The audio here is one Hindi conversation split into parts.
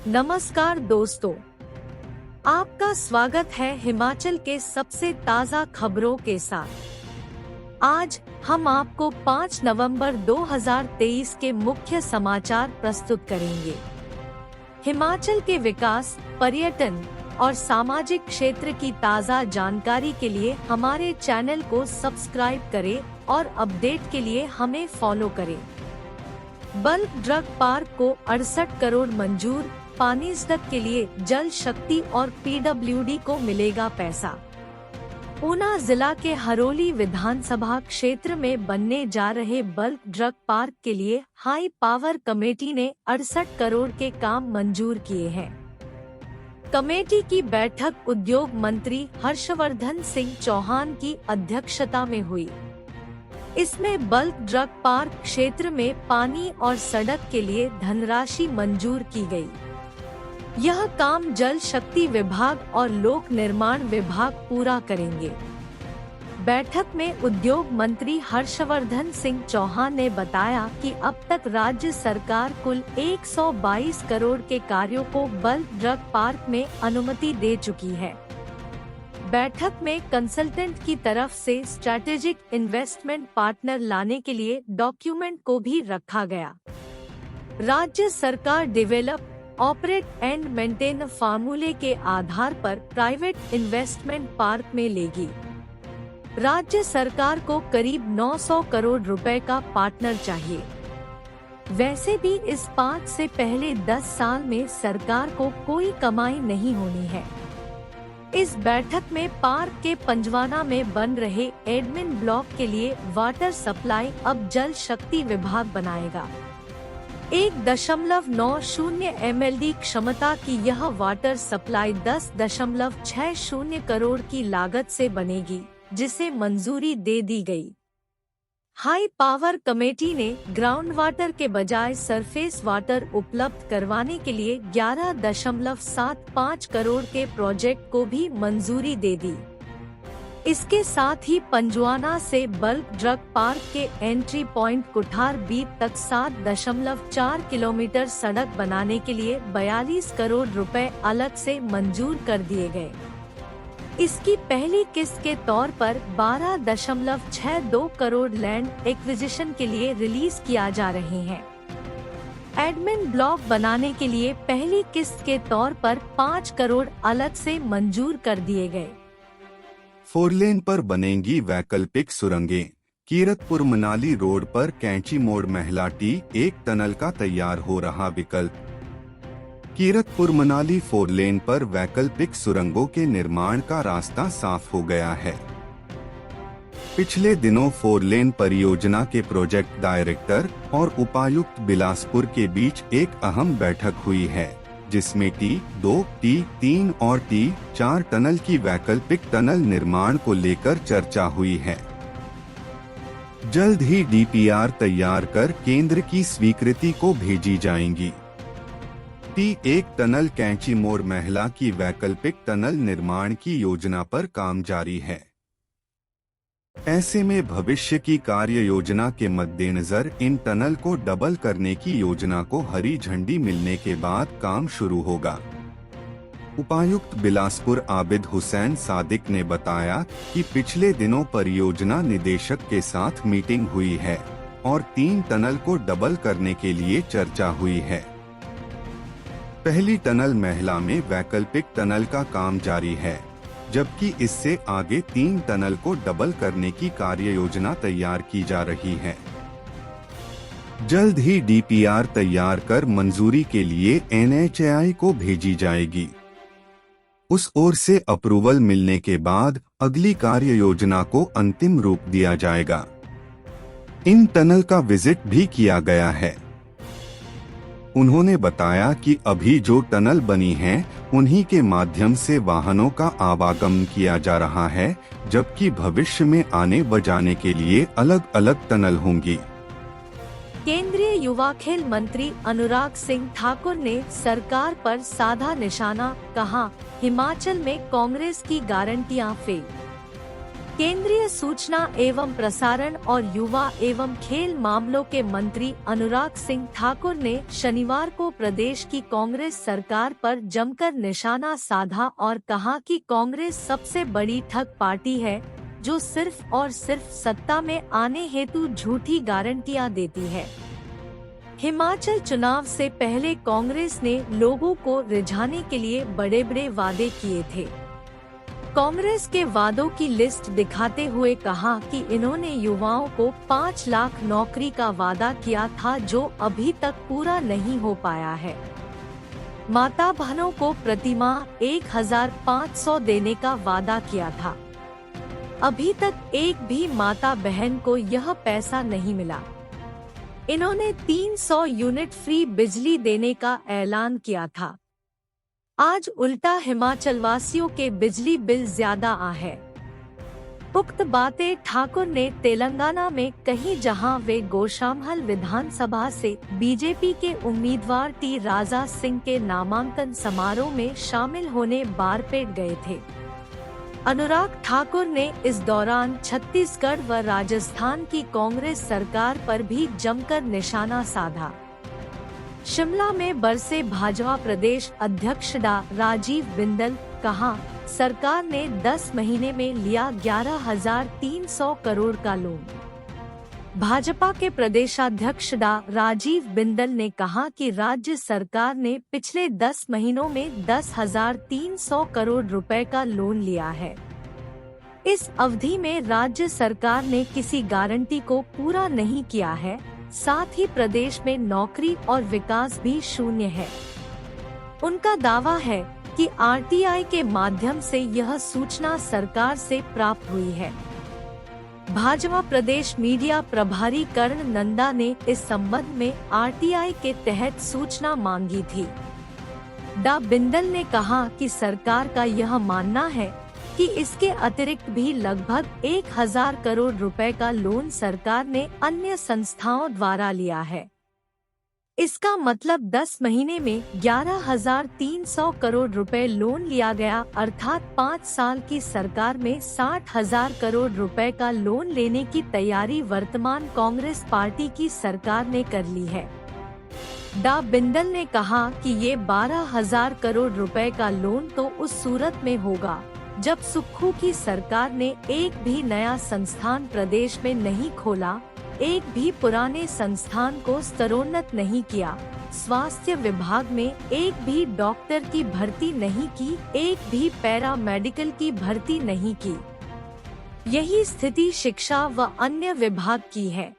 नमस्कार दोस्तों, आपका स्वागत है हिमाचल के सबसे ताज़ा खबरों के साथ। आज हम आपको 5 नवंबर 2023 के मुख्य समाचार प्रस्तुत करेंगे। हिमाचल के विकास, पर्यटन और सामाजिक क्षेत्र की ताज़ा जानकारी के लिए हमारे चैनल को सब्सक्राइब करें और अपडेट के लिए हमें फॉलो करें। बल्क ड्रग पार्क को 68 करोड़ मंजूर, पानीसतक के लिए जल शक्ति और पीडब्ल्यूडी को मिलेगा पैसा। ऊना जिला के हरोली विधानसभा क्षेत्र में बनने जा रहे बल्क ड्रग पार्क के लिए हाई पावर कमेटी ने 68 करोड़ के काम मंजूर किए हैं। कमेटी की बैठक उद्योग मंत्री हर्षवर्धन सिंह चौहान की अध्यक्षता में हुई। इसमें बल्क ड्रग पार्क क्षेत्र में पानी और सड़क के लिए धनराशि मंजूर की गई। यह काम जल शक्ति विभाग और लोक निर्माण विभाग पूरा करेंगे। बैठक में उद्योग मंत्री हर्षवर्धन सिंह चौहान ने बताया कि अब तक राज्य सरकार कुल 122 करोड़ के कार्यों को बल्क ड्रग पार्क में अनुमति दे चुकी है। बैठक में कंसल्टेंट की तरफ से स्ट्रैटेजिक इन्वेस्टमेंट पार्टनर लाने के लिए डॉक्यूमेंट को भी रखा गया। राज्य सरकार डेवलप, ऑपरेट एंड मेंटेन फार्मूले के आधार पर प्राइवेट इन्वेस्टमेंट पार्क में लेगी। राज्य सरकार को करीब 900 करोड़ रुपए का पार्टनर चाहिए। वैसे भी इस 5 से पहले 10 साल में सरकार को कोई कमाई नहीं होनी है। इस बैठक में पार्क के पंजवाना में बन रहे एडमिन ब्लॉक के लिए वाटर सप्लाई अब जल शक्ति विभाग बनाएगा। 1.90 MLD क्षमता की यह वाटर सप्लाई 10.60 करोड़ की लागत से बनेगी, जिसे मंजूरी दे दी गई। हाई पावर कमेटी ने ग्राउंड वाटर के बजाय सरफेस वाटर उपलब्ध करवाने के लिए 11.75 करोड़ के प्रोजेक्ट को भी मंजूरी दे दी। इसके साथ ही पंजवाना से बल्क ड्रग पार्क के एंट्री पॉइंट कुठार बीट तक 7.4 किलोमीटर सड़क बनाने के लिए 42 करोड़ रुपए अलग से मंजूर कर दिए गए। इसकी पहली किस्त के तौर पर 12.62 करोड़ लैंड एक्विजिशन के लिए रिलीज किया जा रहे हैं। एडमिन ब्लॉक बनाने के लिए पहली किस्त के तौर पर 5 करोड़ अलग से मंजूर कर दिए गए। 4 लेन पर बनेंगी वैकल्पिक सुरंगें। कीरतपुर मनाली रोड पर कैंची मोड़ महलाटी एक टनल का तैयार हो रहा विकल्प। कीरतपुर मनाली 4 लेन पर वैकल्पिक सुरंगों के निर्माण का रास्ता साफ हो गया है। पिछले दिनों 4 लेन परियोजना के प्रोजेक्ट डायरेक्टर और उपायुक्त बिलासपुर के बीच एक अहम बैठक हुई है, जिसमें T2, T3 और T4 टनल की वैकल्पिक टनल निर्माण को लेकर चर्चा हुई है। जल्द ही DPR तैयार कर केंद्र की स्वीकृति को भेजी जाएंगी। T1 टनल कैंची मोड़ महला की वैकल्पिक टनल निर्माण की योजना पर काम जारी है। ऐसे में भविष्य की कार्य योजना के मद्देनजर इन टनल को डबल करने की योजना को हरी झंडी मिलने के बाद काम शुरू होगा। उपायुक्त बिलासपुर आबिद हुसैन सादिक ने बताया कि पिछले दिनों परियोजना निदेशक के साथ मीटिंग हुई है और 3 टनल को डबल करने के लिए चर्चा हुई है। पहली टनल महला में वैकल्पिक टनल का काम जारी है, जबकि इससे आगे 3 टनल को डबल करने की कार्य योजना तैयार की जा रही है। जल्द ही DPR तैयार कर मंजूरी के लिए NHAI को भेजी जाएगी। उस ओर से अप्रूवल मिलने के बाद अगली कार्य योजना को अंतिम रूप दिया जाएगा। इन टनल का विजिट भी किया गया है। उन्होंने बताया कि अभी जो टनल बनी हैं, उन्हीं के माध्यम से वाहनों का आवागमन किया जा रहा है, जबकि भविष्य में आने व जाने के लिए अलग अलग टनल होंगी। केंद्रीय युवा खेल मंत्री अनुराग सिंह ठाकुर ने सरकार पर साधा निशाना, कहा हिमाचल में कांग्रेस की गारंटियां फेल। केंद्रीय सूचना एवं प्रसारण और युवा एवं खेल मामलों के मंत्री अनुराग सिंह ठाकुर ने शनिवार को प्रदेश की कांग्रेस सरकार पर जमकर निशाना साधा और कहा कि कांग्रेस सबसे बड़ी ठग पार्टी है जो सिर्फ और सिर्फ सत्ता में आने हेतु झूठी गारंटियां देती है। हिमाचल चुनाव से पहले कांग्रेस ने लोगों को रिझाने के लिए बड़े बड़े वादे किए थे। कांग्रेस के वादों की लिस्ट दिखाते हुए कहा कि इन्होंने युवाओं को 5 लाख नौकरी का वादा किया था जो अभी तक पूरा नहीं हो पाया है। माता बहनों को प्रतिमाह 1500 देने का वादा किया था। अभी तक एक भी माता बहन को यह पैसा नहीं मिला। इन्होंने 300 यूनिट फ्री बिजली देने का ऐलान किया था। आज उल्टा हिमाचल वासियों के बिजली बिल ज्यादा आ है। उक्त बातें ठाकुर ने तेलंगाना में कही जहां वे गोशामहल विधानसभा से बीजेपी के उम्मीदवार टी राजा सिंह के नामांकन समारोह में शामिल होने बारपेट गए थे। अनुराग ठाकुर ने इस दौरान छत्तीसगढ़ व राजस्थान की कांग्रेस सरकार पर भी जमकर निशाना साधा। शिमला में बरसे भाजपा प्रदेश अध्यक्ष डा राजीव बिंदल, कहा सरकार ने 10 महीने में लिया 11,300 करोड़ का लोन। भाजपा के प्रदेशाध्यक्ष डा राजीव बिंदल ने कहा कि राज्य सरकार ने पिछले 10 महीनों में 10,300 करोड़ रुपए का लोन लिया है। इस अवधि में राज्य सरकार ने किसी गारंटी को पूरा नहीं किया है। साथ ही प्रदेश में नौकरी और विकास भी शून्य है। उनका दावा है कि आरटीआई के माध्यम से यह सूचना सरकार से प्राप्त हुई है। भाजपा प्रदेश मीडिया प्रभारी कर्ण नंदा ने इस संबंध में आरटीआई के तहत सूचना मांगी थी। डा बिंदल ने कहा कि सरकार का यह मानना है कि इसके अतिरिक्त भी लगभग 1,000 करोड़ रुपए का लोन सरकार ने अन्य संस्थाओं द्वारा लिया है। इसका मतलब 10 महीने में 11,300 करोड़ रुपए लोन लिया गया, अर्थात 5 साल की सरकार में 60,000 करोड़ रुपए का लोन लेने की तैयारी वर्तमान कांग्रेस पार्टी की सरकार ने कर ली है। डा बिंदल ने कहा कि ये 12,000 करोड़ रुपए का लोन तो उस सूरत में होगा जब सुक्खू की सरकार ने एक भी नया संस्थान प्रदेश में नहीं खोला, एक भी पुराने संस्थान को स्तरोन्नत नहीं किया, स्वास्थ्य विभाग में एक भी डॉक्टर की भर्ती नहीं की, एक भी पैरा मेडिकल की भर्ती नहीं की। यही स्थिति शिक्षा व अन्य विभाग की है।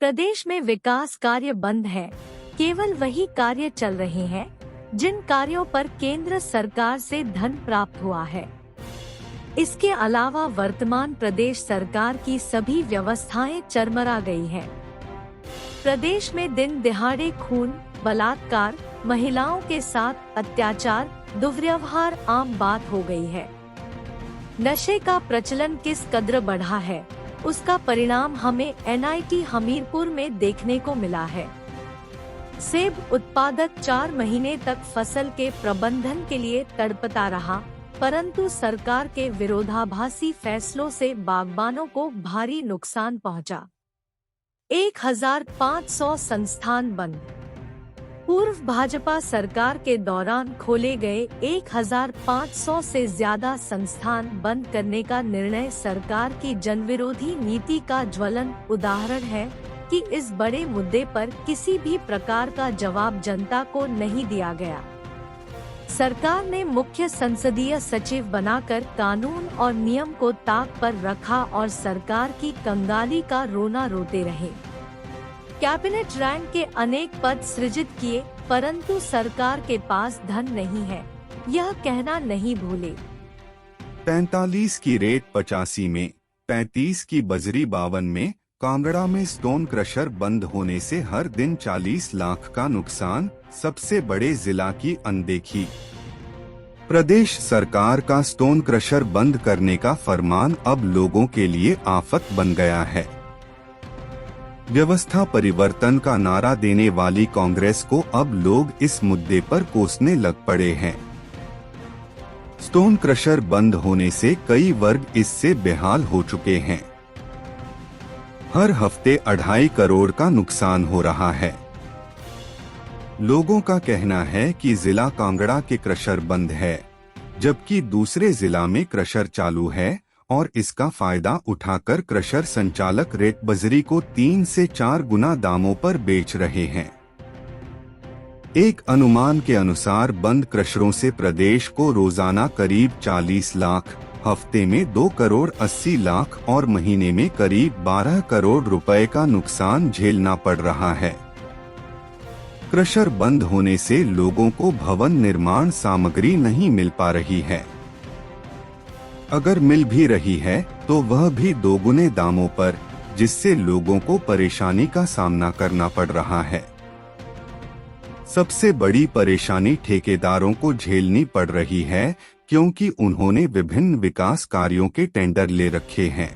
प्रदेश में विकास कार्य बंद है, केवल वही कार्य चल रहे हैं जिन कार्यों पर केंद्र सरकार से धन प्राप्त हुआ है। इसके अलावा वर्तमान प्रदेश सरकार की सभी व्यवस्थाएं चरमरा गई हैं। प्रदेश में दिन दिहाड़े खून, बलात्कार, महिलाओं के साथ अत्याचार, दुर्व्यवहार आम बात हो गई है। नशे का प्रचलन किस कदर बढ़ा है, उसका परिणाम हमें एनआईटी हमीरपुर में देखने को मिला है। सेब उत्पादक 4 महीने तक फसल के प्रबंधन के लिए तड़पता रहा, परंतु सरकार के विरोधाभासी फैसलों से बागबानों को भारी नुकसान पहुंचा। 1,500 संस्थान बंद। पूर्व भाजपा सरकार के दौरान खोले गए 1,500 से ज्यादा संस्थान बंद करने का निर्णय सरकार की जनविरोधी नीति का ज्वलंत उदाहरण है कि इस बड़े मुद्दे पर किसी भी प्रकार का जवाब जनता को नहीं दिया गया। सरकार ने मुख्य संसदीय सचिव बनाकर कानून और नियम को ताक पर रखा और सरकार की कंगाली का रोना रोते रहे। कैबिनेट रैंक के अनेक पद सृजित किए, परंतु सरकार के पास धन नहीं है, यह कहना नहीं भूले। 45 की रेत 85 में, 35 की बजरी 52 में, कांगड़ा में स्टोन क्रशर बंद होने से हर दिन 40 लाख का नुकसान, सबसे बड़े जिला की अनदेखी। प्रदेश सरकार का स्टोन क्रशर बंद करने का फरमान अब लोगों के लिए आफत बन गया है। व्यवस्था परिवर्तन का नारा देने वाली कांग्रेस को अब लोग इस मुद्दे पर कोसने लग पड़े हैं। स्टोन क्रशर बंद होने से कई वर्ग इससे बेहाल हो चुके हैं। हर हफ्ते 2.5 करोड़ का नुकसान हो रहा है। लोगों का कहना है कि जिला कांगड़ा के क्रशर बंद है, जबकि दूसरे जिला में क्रशर चालू है और इसका फायदा उठाकर क्रशर संचालक रेत बजरी को 3 से 4 गुना दामों पर बेच रहे हैं। एक अनुमान के अनुसार बंद क्रशरों से प्रदेश को रोजाना करीब 40 लाख, हफ्ते में 2 करोड़ 80 लाख और महीने में करीब 12 करोड़ रुपए का नुकसान झेलना पड़ रहा है। क्रशर बंद होने से लोगों को भवन निर्माण सामग्री नहीं मिल पा रही है। अगर मिल भी रही है तो वह भी दोगुने दामों पर, जिससे लोगों को परेशानी का सामना करना पड़ रहा है। सबसे बड़ी परेशानी ठेकेदारों को झेलनी पड़ रही है, क्योंकि उन्होंने विभिन्न विकास कार्यों के टेंडर ले रखे हैं।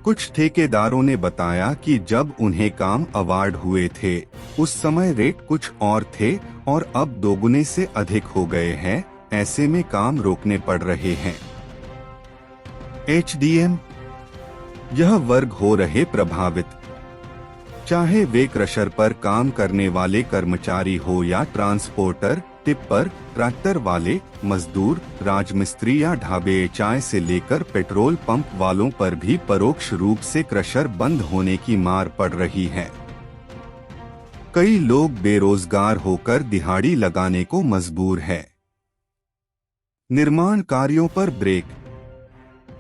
कुछ ठेकेदारों ने बताया कि जब उन्हें काम अवार्ड हुए थे उस समय रेट कुछ और थे और अब दोगुने से अधिक हो गए हैं। ऐसे में काम रोकने पड़ रहे हैं। HDM, यह वर्ग हो रहे प्रभावित, चाहे वे क्रशर पर काम करने वाले कर्मचारी हो या ट्रांसपोर्टर, टिप्पर, ट्रैक्टर वाले, मजदूर, राजमिस्त्री या ढाबे, चाय से लेकर पेट्रोल पंप वालों पर भी परोक्ष रूप से क्रशर बंद होने की मार पड़ रही है। कई लोग बेरोजगार होकर दिहाड़ी लगाने को मजबूर है। निर्माण कार्यों पर ब्रेक।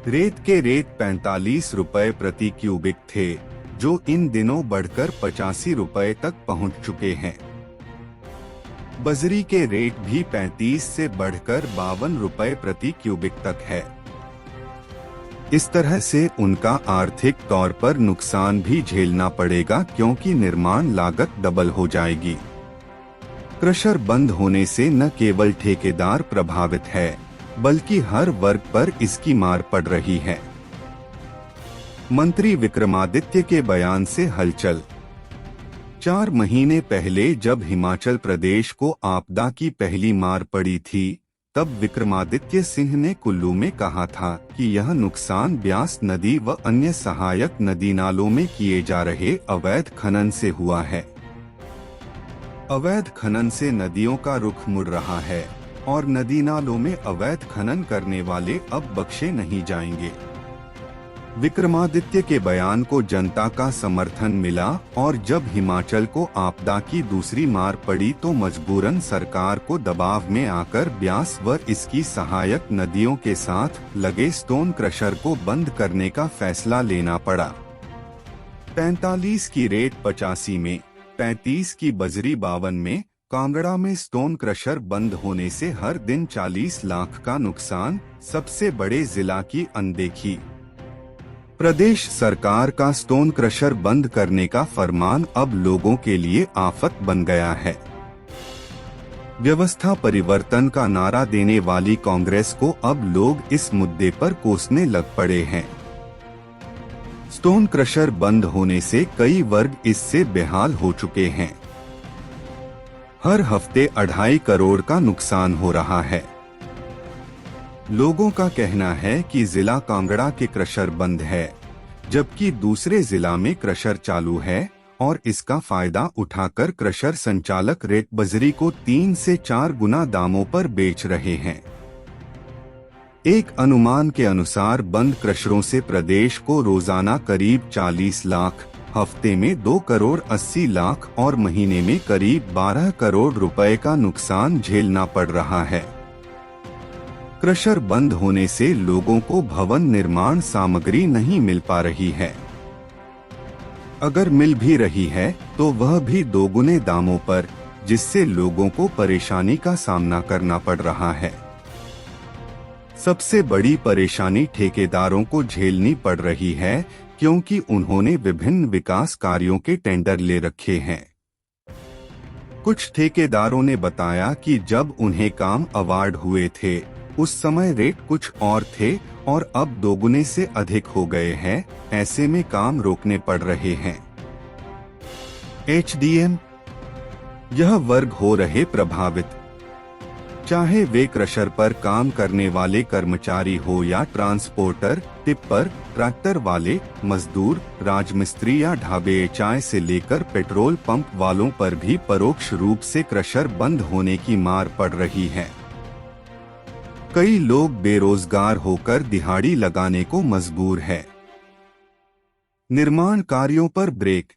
रेत के रेट 45 रुपए प्रति क्यूबिक थे, जो इन दिनों बढ़कर 85 रुपए तक पहुंच चुके हैं। बजरी के रेट भी 35 से बढ़कर 52 रुपए प्रति क्यूबिक तक है। इस तरह से उनका आर्थिक तौर पर नुकसान भी झेलना पड़ेगा, क्योंकि निर्माण लागत डबल हो जाएगी। क्रशर बंद होने से न केवल ठेकेदार प्रभावित है, बल्कि हर वर्ग पर इसकी मार पड़ रही है। मंत्री विक्रमादित्य के बयान से हलचल। 4 महीने पहले जब हिमाचल प्रदेश को आपदा की पहली मार पड़ी थी, तब विक्रमादित्य सिंह ने कुल्लू में कहा था कि यह नुकसान ब्यास नदी व अन्य सहायक नदी नालों में किए जा रहे अवैध खनन से हुआ है। अवैध खनन से नदियों का रुख मुड़ रहा है और नदी नालों में अवैध खनन करने वाले अब बख्शे नहीं जाएंगे। विक्रमादित्य के बयान को जनता का समर्थन मिला और जब हिमाचल को आपदा की दूसरी मार पड़ी तो मजबूरन सरकार को दबाव में आकर ब्यास व इसकी सहायक नदियों के साथ लगे स्टोन क्रशर को बंद करने का फैसला लेना पड़ा। 45 की रेट 85 में, 35 की बजरी 52 में। कांगड़ा में स्टोन क्रशर बंद होने से हर दिन 40 लाख का नुकसान, सबसे बड़े जिला की अनदेखी। प्रदेश सरकार का स्टोन क्रशर बंद करने का फरमान अब लोगों के लिए आफत बन गया है। व्यवस्था परिवर्तन का नारा देने वाली कांग्रेस को अब लोग इस मुद्दे पर कोसने लग पड़े हैं। स्टोन क्रशर बंद होने से कई वर्ग इससे बेहाल हो चुके हैं। हर हफ्ते 2.5 करोड़ का नुकसान हो रहा है। लोगों का कहना है कि जिला कांगड़ा के क्रशर बंद है, जबकि दूसरे जिला में क्रशर चालू है और इसका फायदा उठाकर क्रशर संचालक रेत बजरी को 3 से 4 गुना दामों पर बेच रहे हैं। एक अनुमान के अनुसार बंद क्रशरों से प्रदेश को रोजाना करीब 40 लाख, हफ्ते में 2 करोड़ 80 लाख और महीने में करीब 12 करोड़ रुपए का नुकसान झेलना पड़ रहा है। क्रशर बंद होने से लोगों को भवन निर्माण सामग्री नहीं मिल पा रही है। अगर मिल भी रही है तो वह भी दोगुने दामों पर, जिससे लोगों को परेशानी का सामना करना पड़ रहा है। सबसे बड़ी परेशानी ठेकेदारों को झेलनी पड़ रही है, क्योंकि उन्होंने विभिन्न विकास कार्यों के टेंडर ले रखे हैं। कुछ ठेकेदारों ने बताया कि जब उन्हें काम अवार्ड हुए थे उस समय रेट कुछ और थे और अब दोगुने से अधिक हो गए हैं। ऐसे में काम रोकने पड़ रहे हैं। HDM, यह वर्ग हो रहे प्रभावित, चाहे वे क्रशर पर काम करने वाले कर्मचारी हो या ट्रांसपोर्टर, टिप्पर, ट्रैक्टर वाले, मजदूर, राजमिस्त्री या ढाबे, चाय से लेकर पेट्रोल पंप वालों पर भी परोक्ष रूप से क्रशर बंद होने की मार पड़ रही है। कई लोग बेरोजगार होकर दिहाड़ी लगाने को मजबूर है। निर्माण कार्यों पर ब्रेक।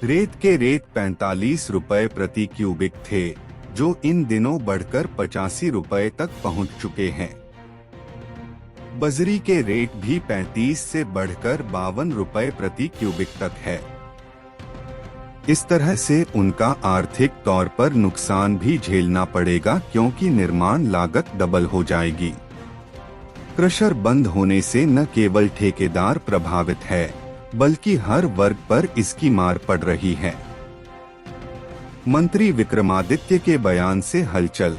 रेत के रेट 45 रुपए प्रति क्यूबिक थे, जो इन दिनों बढ़कर 85 रुपए तक पहुंच चुके हैं। बजरी के रेट भी 35 से बढ़कर 52 रुपए प्रति क्यूबिक तक है। इस तरह से उनका आर्थिक तौर पर नुकसान भी झेलना पड़ेगा, क्योंकि निर्माण लागत डबल हो जाएगी। क्रशर बंद होने से न केवल ठेकेदार प्रभावित है, बल्कि हर वर्ग पर इसकी मार पड़ रही है। मंत्री विक्रमादित्य के बयान से हलचल।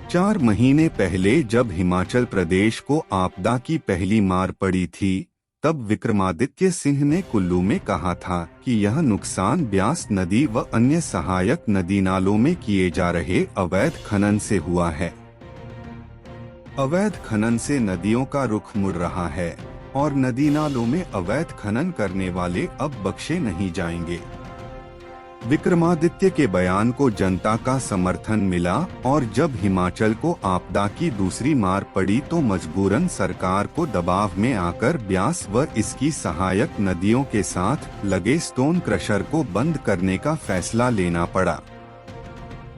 4 महीने पहले जब हिमाचल प्रदेश को आपदा की पहली मार पड़ी थी, तब विक्रमादित्य सिंह ने कुल्लू में कहा था कि यह नुकसान ब्यास नदी व अन्य सहायक नदी नालों में किए जा रहे अवैध खनन से हुआ है। अवैध खनन से नदियों का रुख मुड़ रहा है और नदी नालों में अवैध खनन करने वाले अब बख्शे नहीं जाएंगे। विक्रमादित्य के बयान को जनता का समर्थन मिला और जब हिमाचल को आपदा की दूसरी मार पड़ी तो मजबूरन सरकार को दबाव में आकर ब्यास व इसकी सहायक नदियों के साथ लगे स्टोन क्रशर को बंद करने का फैसला लेना पड़ा।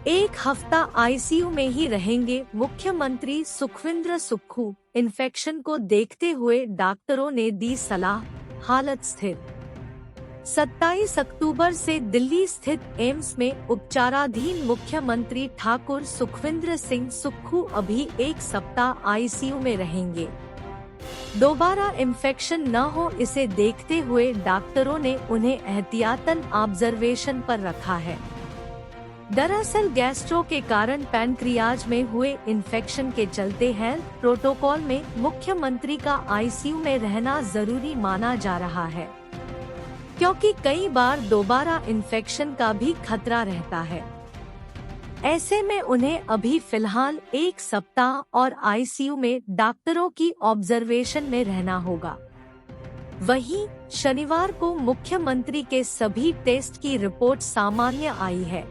1 हफ्ता आईसीयू में ही रहेंगे मुख्यमंत्री सुखविंद्र सुक्खू। इन्फेक्शन को देखते हुए डॉक्टरों ने दी सलाह, हालत स्थिर। 27 अक्टूबर से दिल्ली स्थित एम्स में उपचाराधीन मुख्यमंत्री ठाकुर सुखविंद्र सिंह सुक्खू अभी 1 सप्ताह आईसीयू में रहेंगे। दोबारा इन्फेक्शन न हो, इसे देखते हुए डॉक्टरों ने उन्हें एहतियातन ऑब्जर्वेशन पर रखा है। दरअसल गैस्ट्रो के कारण पैनक्रियाज में हुए इन्फेक्शन के चलते हेल्थ प्रोटोकॉल में मुख्यमंत्री का आईसीयू में रहना जरूरी माना जा रहा है, क्योंकि कई बार दोबारा इन्फेक्शन का भी खतरा रहता है। ऐसे में उन्हें अभी फिलहाल 1 सप्ताह और आईसीयू में डॉक्टरों की ऑब्जर्वेशन में रहना होगा। वहीं शनिवार को मुख्यमंत्री के सभी टेस्ट की रिपोर्ट सामान्य आई है।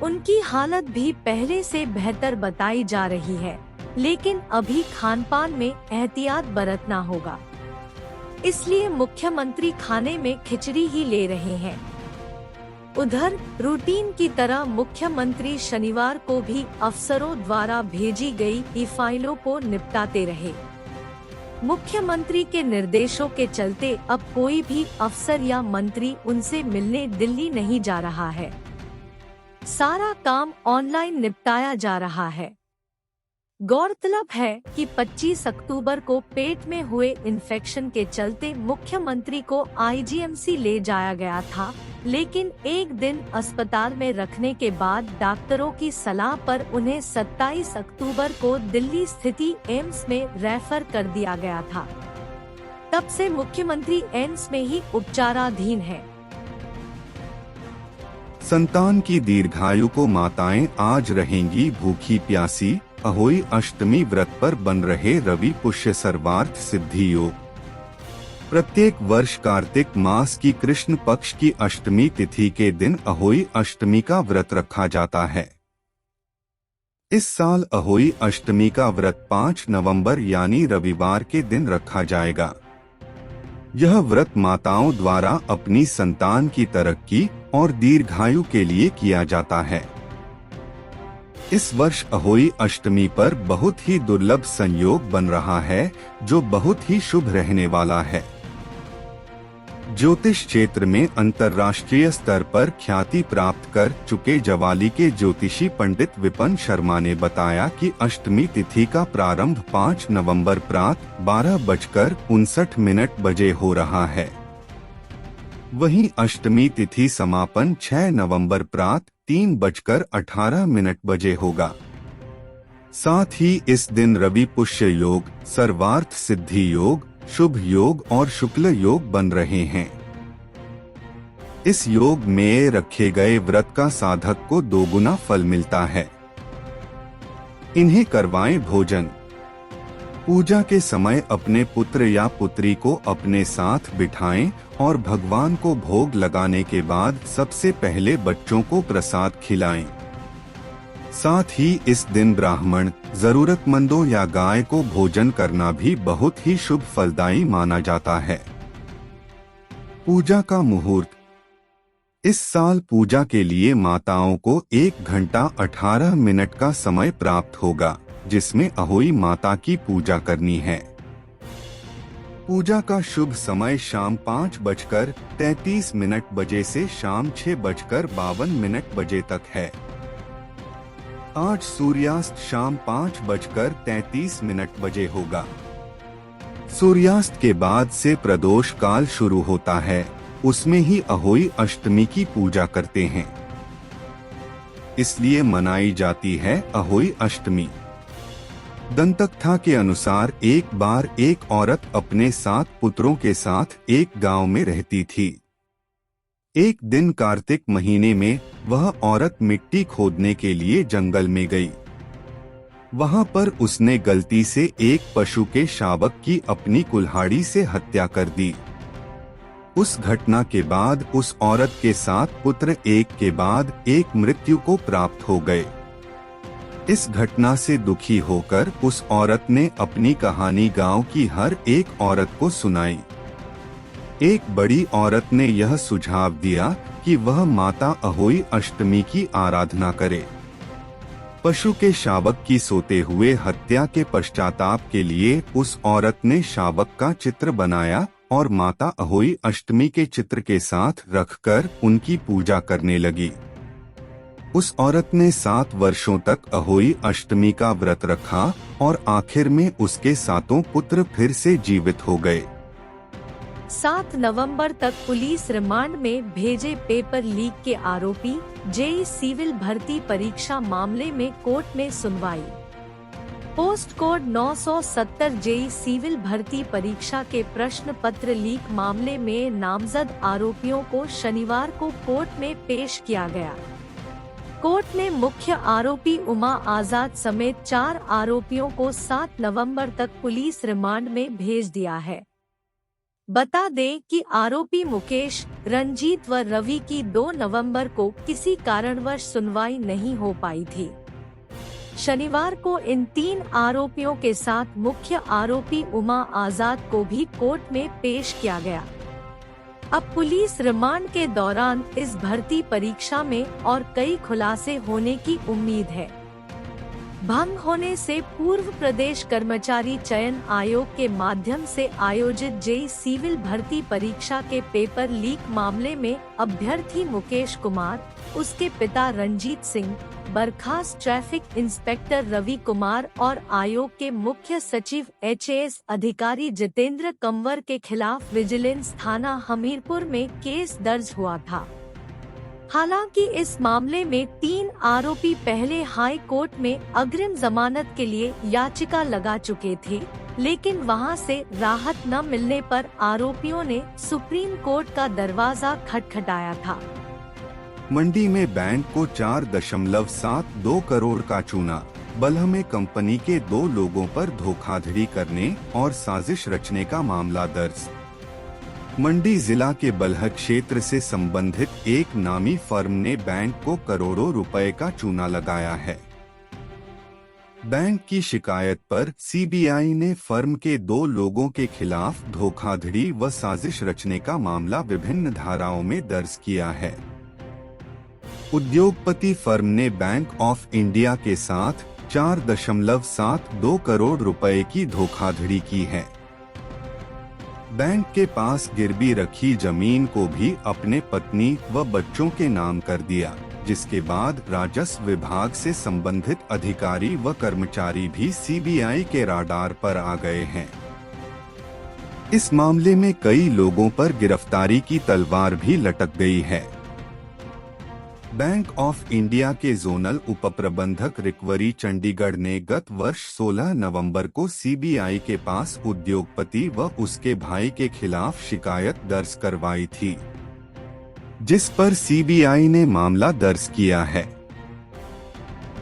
उनकी हालत भी पहले से बेहतर बताई जा रही है, लेकिन अभी खानपान में एहतियात बरतना होगा। इसलिए मुख्यमंत्री खाने में खिचड़ी ही ले रहे हैं। उधर रूटीन की तरह मुख्यमंत्री शनिवार को भी अफसरों द्वारा भेजी गई ई-फाइलों को निपटाते रहे। मुख्यमंत्री के निर्देशों के चलते अब कोई भी अफसर या मंत्री उनसे मिलने दिल्ली नहीं जा रहा है। सारा काम ऑनलाइन निपटाया जा रहा है। गौरतलब है कि 25 अक्टूबर को पेट में हुए इन्फेक्शन के चलते मुख्यमंत्री को आईजीएमसी ले जाया गया था, लेकिन एक दिन अस्पताल में रखने के बाद डॉक्टरों की सलाह पर उन्हें 27 अक्टूबर को दिल्ली स्थित एम्स में रेफर कर दिया गया था। तब से मुख्यमंत्री एम्स में ही उपचाराधीन है। संतान की दीर्घायु को माताएं आज रहेंगी भूखी प्यासी। अहोई अष्टमी व्रत पर बन रहे रवि पुष्य सर्वार्थ सिद्धि योग। प्रत्येक वर्ष कार्तिक मास की कृष्ण पक्ष की अष्टमी तिथि के दिन अहोई अष्टमी का व्रत रखा जाता है। इस साल अहोई अष्टमी का व्रत 5 नवंबर यानी रविवार के दिन रखा जाएगा। यह व्रत माताओं द्वारा अपनी संतान की तरक्की और दीर्घायु के लिए किया जाता है। इस वर्ष अहोई अष्टमी पर बहुत ही दुर्लभ संयोग बन रहा है, जो बहुत ही शुभ रहने वाला है। ज्योतिष क्षेत्र में अंतर्राष्ट्रीय स्तर पर ख्याति प्राप्त कर चुके जवाली के ज्योतिषी पंडित विपन शर्मा ने बताया कि अष्टमी तिथि का प्रारंभ 5 नवंबर प्रातः 12:59 बजे हो रहा है। वहीं अष्टमी तिथि समापन 6 नवंबर प्रातः 3:18 बजे होगा। साथ ही इस दिन रवि पुष्य योग, सर्वार्थ सिद्धि योग, शुभ योग और शुक्ल योग बन रहे हैं। इस योग में रखे गए व्रत का साधक को 2 गुना फल मिलता है। इन्हें करवाएं भोजन। पूजा के समय अपने पुत्र या पुत्री को अपने साथ बिठाएं और भगवान को भोग लगाने के बाद सबसे पहले बच्चों को प्रसाद खिलाएं। साथ ही इस दिन ब्राह्मण, जरूरतमंदों या गाय को भोजन करना भी बहुत ही शुभ फलदायी माना जाता है। पूजा का मुहूर्त। इस साल पूजा के लिए माताओं को 1 घंटा 18 मिनट का समय प्राप्त होगा, जिसमें अहोई माता की पूजा करनी है। पूजा का शुभ समय शाम 5:33 बजे से शाम 6:52 बजे तक है। आज सूर्यास्त शाम 5:33 बजे होगा। सूर्यास्त के बाद से प्रदोष काल शुरू होता है, उसमें ही अहोई अष्टमी की पूजा करते हैं, इसलिए मनाई जाती है अहोई अष्टमी। दंतकथा के अनुसार एक बार एक औरत अपने 7 पुत्रों के साथ एक गांव में रहती थी। एक दिन कार्तिक महीने में वह औरत मिट्टी खोदने के लिए जंगल में गई। वहां पर उसने गलती से एक पशु के शावक की अपनी कुल्हाड़ी से हत्या कर दी। उस घटना के बाद उस औरत के 7 पुत्र एक के बाद एक मृत्यु को प्राप्त हो गए। इस घटना से दुखी होकर उस औरत ने अपनी कहानी गांव की हर एक औरत को सुनाई। एक बड़ी औरत ने यह सुझाव दिया कि वह माता अहोई अष्टमी की आराधना करे। पशु के शावक की सोते हुए हत्या के पश्चाताप के लिए उस औरत ने शावक का चित्र बनाया और माता अहोई अष्टमी के चित्र के साथ रखकर उनकी पूजा करने लगी। उस औरत ने 7 वर्षों तक अहोई अष्टमी का व्रत रखा और आखिर में उसके 7 पुत्र फिर से जीवित हो गए। 7 नवंबर तक पुलिस रिमांड में भेजे पेपर लीक के आरोपी। जेई सिविल भर्ती परीक्षा मामले में कोर्ट में सुनवाई। पोस्ट कोड 970 जेई सिविल भर्ती परीक्षा के प्रश्न पत्र लीक मामले में नामजद आरोपियों को शनिवार को कोर्ट में पेश किया गया। कोर्ट ने मुख्य आरोपी उमा आजाद समेत 4 आरोपियों को 7 नवंबर तक पुलिस रिमांड में भेज दिया है। बता दें कि आरोपी मुकेश, रंजीत व रवि की 2 नवंबर को किसी कारणवश सुनवाई नहीं हो पाई थी। शनिवार को इन 3 आरोपियों के साथ मुख्य आरोपी उमा आजाद को भी कोर्ट में पेश किया गया। अब पुलिस रिमांड के दौरान इस भर्ती परीक्षा में और कई खुलासे होने की उम्मीद है। भंग होने से पूर्व प्रदेश कर्मचारी चयन आयोग के माध्यम से आयोजित जेई सिविल भर्ती परीक्षा के पेपर लीक मामले में अभ्यर्थी मुकेश कुमार, उसके पिता रंजीत सिंह, बर्खास्त ट्रैफिक इंस्पेक्टर रवि कुमार और आयोग के मुख्य सचिव HAS अधिकारी जितेंद्र कंवर के खिलाफ विजिलेंस थाना हमीरपुर में केस दर्ज हुआ था। हालांकि इस मामले में 3 आरोपी पहले हाई कोर्ट में अग्रिम जमानत के लिए याचिका लगा चुके थे, लेकिन वहां से राहत न मिलने पर आरोपियों ने सुप्रीम कोर्ट का दरवाजा खटखटाया था। मंडी में बैंक को 4.72 करोड़ का चूना। बल्ह में कंपनी के 2 लोगों पर धोखाधड़ी करने और साजिश रचने का मामला दर्ज। मंडी जिला के बल्ह क्षेत्र से संबंधित एक नामी फर्म ने बैंक को करोड़ों रुपए का चूना लगाया है। बैंक की शिकायत पर सीबीआई ने फर्म के 2 लोगों के खिलाफ धोखाधड़ी व साजिश रचने का मामला विभिन्न धाराओं में दर्ज किया है। उद्योगपति फर्म ने बैंक ऑफ इंडिया के साथ 4.72 करोड़ रुपए की धोखाधड़ी की है। बैंक के पास गिरवी रखी जमीन को भी अपने पत्नी व बच्चों के नाम कर दिया, जिसके बाद राजस्व विभाग से संबंधित अधिकारी व कर्मचारी भी सीबीआई के राडार पर आ गए हैं। इस मामले में कई लोगों पर गिरफ्तारी की तलवार भी लटक गई है। बैंक ऑफ इंडिया के जोनल उपप्रबंधक रिकवरी चंडीगढ़ ने गत वर्ष 16 नवंबर को सीबीआई के पास उद्योगपति व उसके भाई के खिलाफ शिकायत दर्ज करवाई थी, जिस पर सीबीआई ने मामला दर्ज किया है।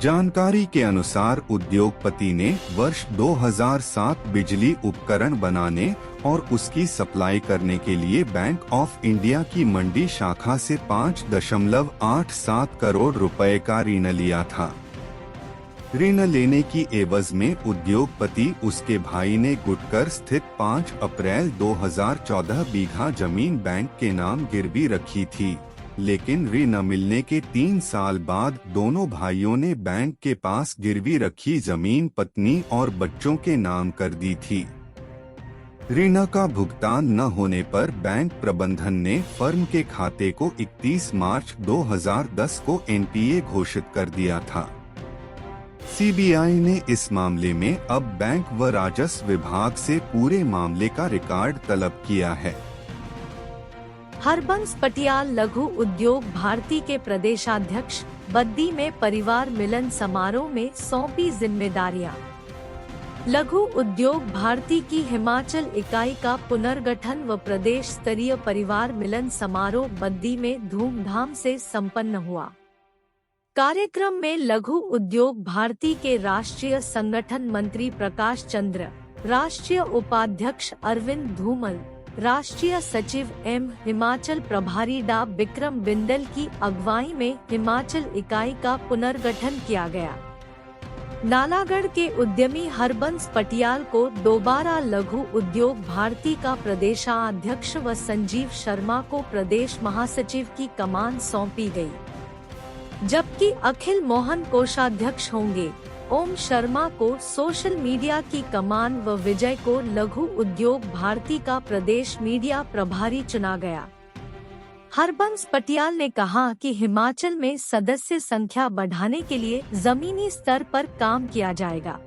जानकारी के अनुसार उद्योगपति ने वर्ष 2007 बिजली उपकरण बनाने और उसकी सप्लाई करने के लिए बैंक ऑफ इंडिया की मंडी शाखा से 5.87 करोड़ रुपए का ऋण लिया था। ऋण लेने की एवज में उद्योगपति उसके भाई ने गुटकर स्थित 5 अप्रैल 2014 बीघा जमीन बैंक के नाम गिरवी रखी थी, लेकिन ऋण न मिलने के 3 साल बाद दोनों भाइयों ने बैंक के पास गिरवी रखी जमीन पत्नी और बच्चों के नाम कर दी थी। ऋण का भुगतान न होने पर बैंक प्रबंधन ने फर्म के खाते को 31 मार्च 2010 को एनपीए घोषित कर दिया था। सीबीआई ने इस मामले में अब बैंक व राजस्व विभाग से पूरे मामले का रिकॉर्ड तलब किया है। हरबंस पटियाल लघु उद्योग भारती के प्रदेशाध्यक्ष बद्दी में परिवार मिलन समारोह में सौंपी जिम्मेदारियां। लघु उद्योग भारती की हिमाचल इकाई का पुनर्गठन व प्रदेश स्तरीय परिवार मिलन समारोह बद्दी में धूमधाम से संपन्न हुआ। कार्यक्रम में लघु उद्योग भारती के राष्ट्रीय संगठन मंत्री प्रकाश चंद्र, राष्ट्रीय उपाध्यक्ष अरविंद धूमल, राष्ट्रीय सचिव एम हिमाचल प्रभारी डा विक्रम बिंदल की अगुवाई में हिमाचल इकाई का पुनर्गठन किया गया। नालागढ़ के उद्यमी हरबंस पटियाल को दोबारा लघु उद्योग भारती का प्रदेशाध्यक्ष व संजीव शर्मा को प्रदेश महासचिव की कमान सौंपी गई, जबकि अखिल मोहन कोषाध्यक्ष होंगे। ओम शर्मा को सोशल मीडिया की कमान व विजय को लघु उद्योग भारती का प्रदेश मीडिया प्रभारी चुना गया। हरबंस पटियाल ने कहा कि हिमाचल में सदस्य संख्या बढ़ाने के लिए जमीनी स्तर पर काम किया जाएगा।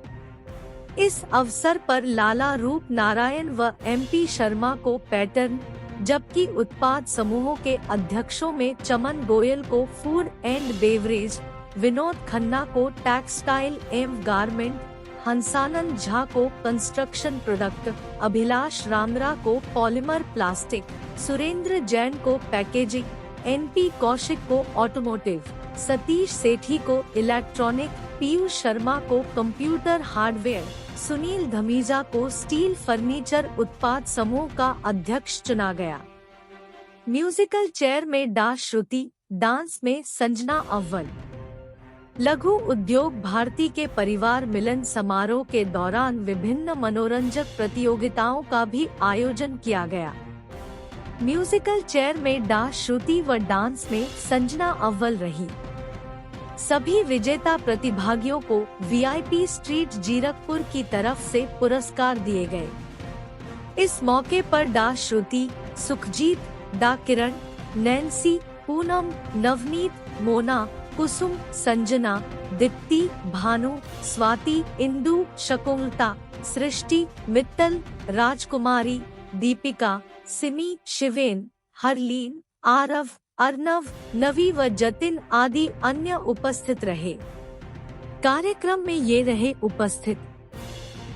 इस अवसर पर लाला रूप नारायण व एमपी शर्मा को पैटर्न, जबकि उत्पाद समूहों के अध्यक्षों में चमन गोयल को food and beverage, Vinod Khanna को टेक्सटाइल एवं गारमेंट, हंसानंद झा को कंस्ट्रक्शन प्रोडक्ट, अभिलाष रामरा को पॉलीमर प्लास्टिक, सुरेंद्र जैन को पैकेजिंग, एनपी कौशिक को ऑटोमोटिव, सतीश सेठी को इलेक्ट्रॉनिक, पीयूष शर्मा को कंप्यूटर हार्डवेयर, सुनील धमीजा को स्टील फर्नीचर उत्पाद समूह का अध्यक्ष चुना गया। म्यूजिकल चेयर में डा श्रुति, डांस में संजना अव्वल। लघु उद्योग भारती के परिवार मिलन समारोह के दौरान विभिन्न मनोरंजक प्रतियोगिताओं का भी आयोजन किया गया। म्यूजिकल चेयर में डा श्रुति व डांस में संजना अव्वल रही। सभी विजेता प्रतिभागियों को वीआईपी स्ट्रीट जीरकपुर की तरफ से पुरस्कार दिए गए। इस मौके पर डा श्रुति, सुखजीत, डा किरण, नैन्सी, पूनम, नवनीत, मोना, कुसुम, संजना, दीप्ति, भानु, स्वाति, इंदु, शकुंतला, सृष्टि, मित्तल, राजकुमारी, दीपिका, सिमी, शिवेन, हरलीन, आरव, अर्नव, नवी व जतिन आदि अन्य उपस्थित रहे। कार्यक्रम में ये रहे उपस्थित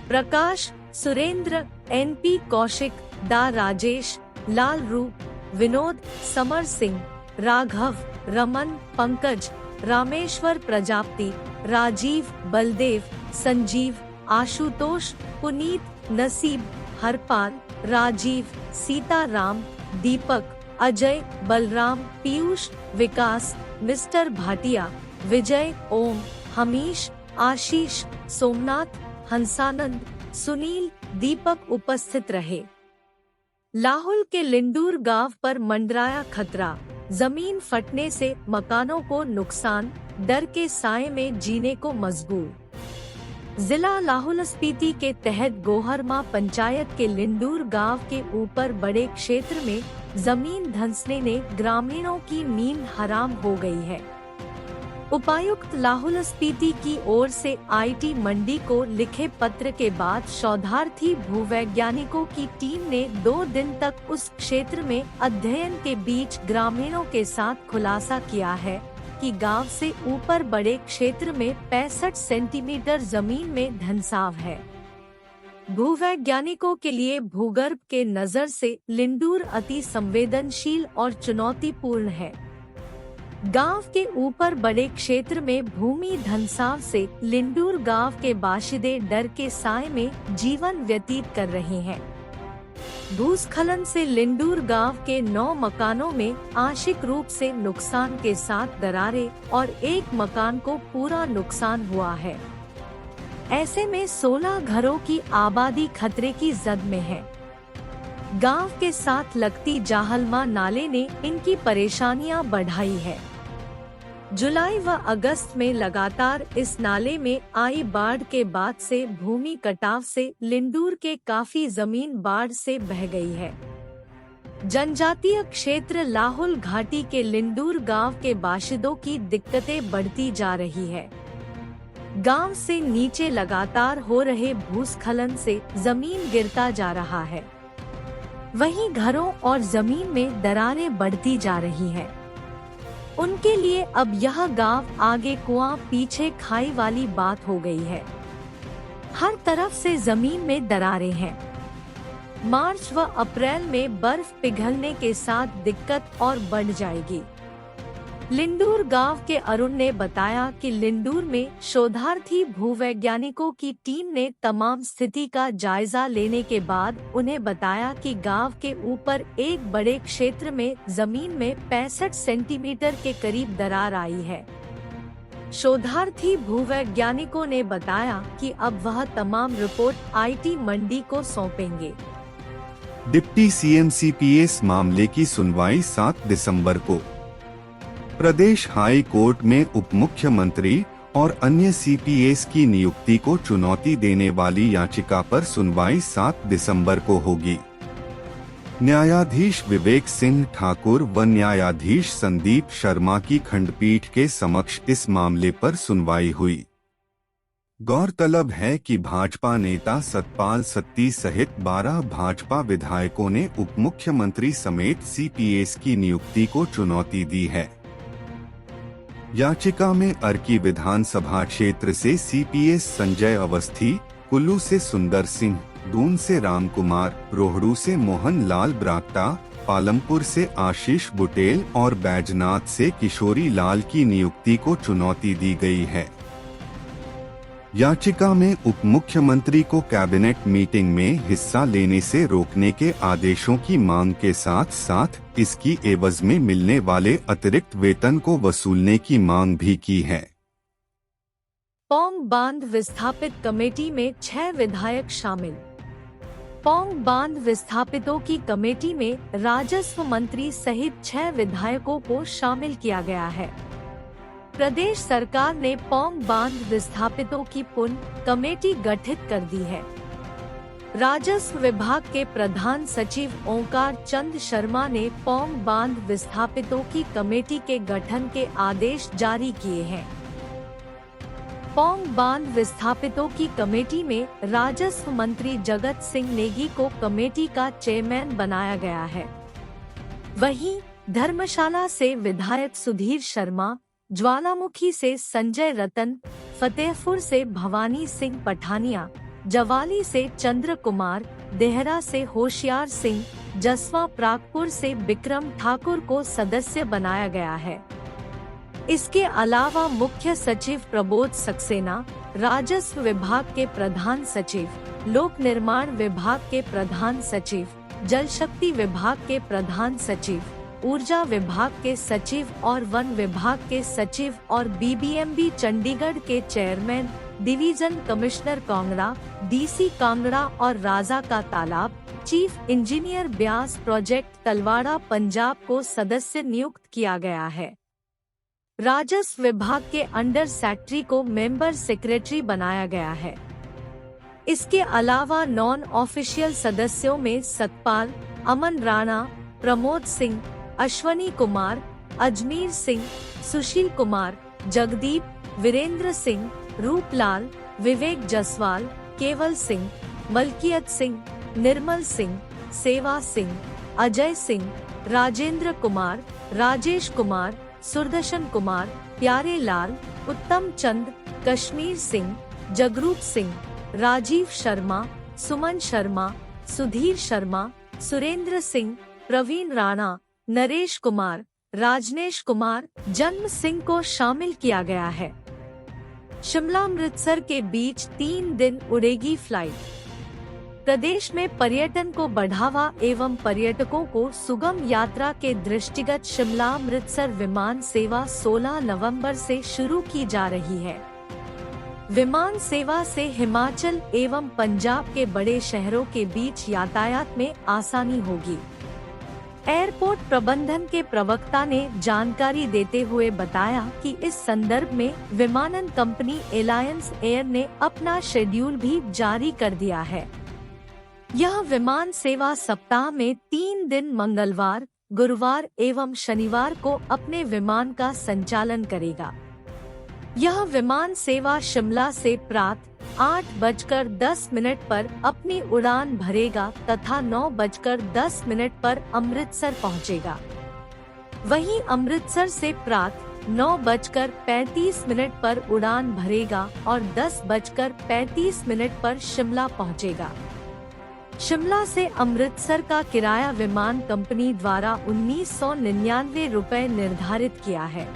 प्रकाश, सुरेंद्र, एनपी कौशिक, डा राजेश, लाल रूप, विनोद, समर सिंह, राघव, रमन, पंकज, रामेश्वर प्रजापति, राजीव, बलदेव, संजीव, आशुतोष, पुनीत, नसीब, हरपाल, राजीव, सीताराम, दीपक, अजय, बलराम, पीयूष, विकास, मिस्टर भाटिया, विजय, ओम, हमीश, आशीष, सोमनाथ, हंसानंद, सुनील, दीपक उपस्थित रहे। लाहौल के लिंडूर गांव पर मंडराया खतरा, जमीन फटने से मकानों को नुकसान, डर के साए में जीने को मजबूर। जिला लाहौल स्पीति के तहत गोहरमा पंचायत के लिंडूर गांव के ऊपर बड़े क्षेत्र में जमीन धंसने ने ग्रामीणों की नींद हराम हो गई है। उपायुक्त लाहौल स्पीति की ओर से आईटी मंडी को लिखे पत्र के बाद शोधार्थी भूवैज्ञानिकों की टीम ने 2 दिन तक उस क्षेत्र में अध्ययन के बीच ग्रामीणों के साथ खुलासा किया है कि गांव से ऊपर बड़े क्षेत्र में 65 सेंटीमीटर जमीन में धंसाव है। भूवैज्ञानिकों के लिए भूगर्भ के नजर से लिंडूर अति संवेदनशील और चुनौतीपूर्ण है। गांव के ऊपर बड़े क्षेत्र में भूमि धंसाव से लिंडूर गांव के बाशिंदे डर के साए में जीवन व्यतीत कर रहे हैं। भूस्खलन से लिंडूर गांव के 9 मकानों में आंशिक रूप से नुकसान के साथ दरारें और एक मकान को पूरा नुकसान हुआ है। ऐसे में 16 घरों की आबादी खतरे की जद में है। गांव के साथ लगती जाहलमा नाले ने इनकी परेशानियां बढ़ाई है। जुलाई व अगस्त में लगातार इस नाले में आई बाढ़ के बाद से भूमि कटाव से लिंडूर के काफी जमीन बाढ़ से बह गई है। जनजातीय क्षेत्र लाहौल घाटी के लिंडूर गांव के बाशिंदों की दिक्कतें बढ़ती जा रही है। गांव से नीचे लगातार हो रहे भूस्खलन से जमीन गिरता जा रहा है। वहीं घरों और जमीन में दरारें बढ़ती जा रही हैं। उनके लिए अब यह गांव आगे कुआं पीछे खाई वाली बात हो गई है। हर तरफ से जमीन में दरारें हैं। मार्च व अप्रैल में बर्फ पिघलने के साथ दिक्कत और बढ़ जाएगी। लिंडूर गांव के अरुण ने बताया कि लिंडूर में शोधार्थी भूवैज्ञानिकों की टीम ने तमाम स्थिति का जायजा लेने के बाद उन्हें बताया कि गांव के ऊपर एक बड़े क्षेत्र में जमीन में 65 सेंटीमीटर के करीब दरार आई है। शोधार्थी भूवैज्ञानिकों ने बताया कि अब वह तमाम रिपोर्ट आईटी मंडी को सौंपेंगे। डिप्टी सीएम सीपीएस मामले की सुनवाई 7 दिसंबर को। प्रदेश हाई कोर्ट में उप मुख्यमंत्री और अन्य सीपीएस की नियुक्ति को चुनौती देने वाली याचिका पर सुनवाई 7 दिसंबर को होगी। न्यायाधीश विवेक सिंह ठाकुर व न्यायाधीश संदीप शर्मा की खंडपीठ के समक्ष इस मामले पर सुनवाई हुई। गौरतलब है कि भाजपा नेता सतपाल सत्ती सहित 12 भाजपा विधायकों ने उप मुख्यमंत्री समेत सीपीएस की नियुक्ति को चुनौती दी है। याचिका में अर्की विधानसभा क्षेत्र से सीपीएस संजय अवस्थी, कुल्लू से सुंदर सिंह, दून से राम कुमार, रोहड़ू से मोहन लाल ब्राक्टा, पालमपुर से आशीष बुटेल और बैजनाथ से किशोरी लाल की नियुक्ति को चुनौती दी गई है। याचिका में उप मुख्यमंत्री को कैबिनेट मीटिंग में हिस्सा लेने से रोकने के आदेशों की मांग के साथ साथ इसकी एवज में मिलने वाले अतिरिक्त वेतन को वसूलने की मांग भी की है। पौंग बांध विस्थापित कमेटी में 6 विधायक शामिल। पौंग बांध विस्थापितों की कमेटी में राजस्व मंत्री सहित 6 विधायकों को शामिल किया गया है। प्रदेश सरकार ने पौंग बांध विस्थापितों की पुनः कमेटी गठित कर दी है। राजस्व विभाग के प्रधान सचिव ओंकार चंद शर्मा ने पौंग बांध विस्थापितों की कमेटी के गठन के आदेश जारी किए हैं। पौंग बांध विस्थापितों की कमेटी में राजस्व मंत्री जगत सिंह नेगी को कमेटी का चेयरमैन बनाया गया है। वहीं धर्मशाला से विधायक सुधीर शर्मा, ज्वालामुखी से संजय रतन, फतेहपुर से भवानी सिंह पठानिया, जवाली से चंद्र कुमार, देहरा से होशियार सिंह, जसवा प्रागपुर से विक्रम ठाकुर को सदस्य बनाया गया है। इसके अलावा मुख्य सचिव प्रबोध सक्सेना, राजस्व विभाग के प्रधान सचिव, लोक निर्माण विभाग के प्रधान सचिव, जल शक्ति विभाग के प्रधान सचिव, ऊर्जा विभाग के सचिव और वन विभाग के सचिव और बीबीएमबी चंडीगढ़ के chairman, division commissioner Kangra, DC Kangra और राजा का तालाब, chief engineer Beas project Talwara Punjab को सदस्य नियुक्त किया गया है। राजस्व विभाग के अंडर सेक्रेटरी को मेंबर सेक्रेटरी बनाया गया है। इसके अलावा नॉन ऑफिशियल सदस्यों में सतपाल, अमन राणा, प्रमोद सिंह, अश्वनी कुमार, अजमीर सिंह, सुशील कुमार, जगदीप, वीरेंद्र सिंह, रूपलाल, विवेक जसवाल, केवल सिंह, मलकियत सिंह, निर्मल सिंह, सेवा सिंह, अजय सिंह, राजेंद्र कुमार, राजेश कुमार, सुरदर्शन कुमार, प्यारे लाल, उत्तम चंद, कश्मीर सिंह, जगरूप सिंह, राजीव शर्मा, सुमन शर्मा, सुधीर शर्मा, सुरेंद्र सिंह, प्रवीण राणा, नरेश कुमार, राजनेश कुमार, जन्म सिंह को शामिल किया गया है। शिमला अमृतसर के बीच 3 दिन उड़ेगी फ्लाइट। प्रदेश में पर्यटन को बढ़ावा एवं पर्यटकों को सुगम यात्रा के दृष्टिगत शिमला अमृतसर विमान सेवा 16 नवंबर से शुरू की जा रही है। विमान सेवा से हिमाचल एवं पंजाब के बड़े शहरों के बीच यातायात में आसानी होगी। एयरपोर्ट प्रबंधन के प्रवक्ता ने जानकारी देते हुए बताया कि इस संदर्भ में विमानन कंपनी एलायंस एयर ने अपना शेड्यूल भी जारी कर दिया है। यह विमान सेवा सप्ताह में 3 दिन मंगलवार, गुरुवार एवं शनिवार को अपने विमान का संचालन करेगा। यह विमान सेवा शिमला से प्रातः 8:10 पर अपनी उड़ान भरेगा तथा 9:10 पर अमृतसर पहुंचेगा। वहीं अमृतसर से प्रातः 9:35 पर उड़ान भरेगा और 10:35 पर शिमला पहुंचेगा। शिमला से अमृतसर का किराया विमान कंपनी द्वारा 1999 रुपए निर्धारित किया है।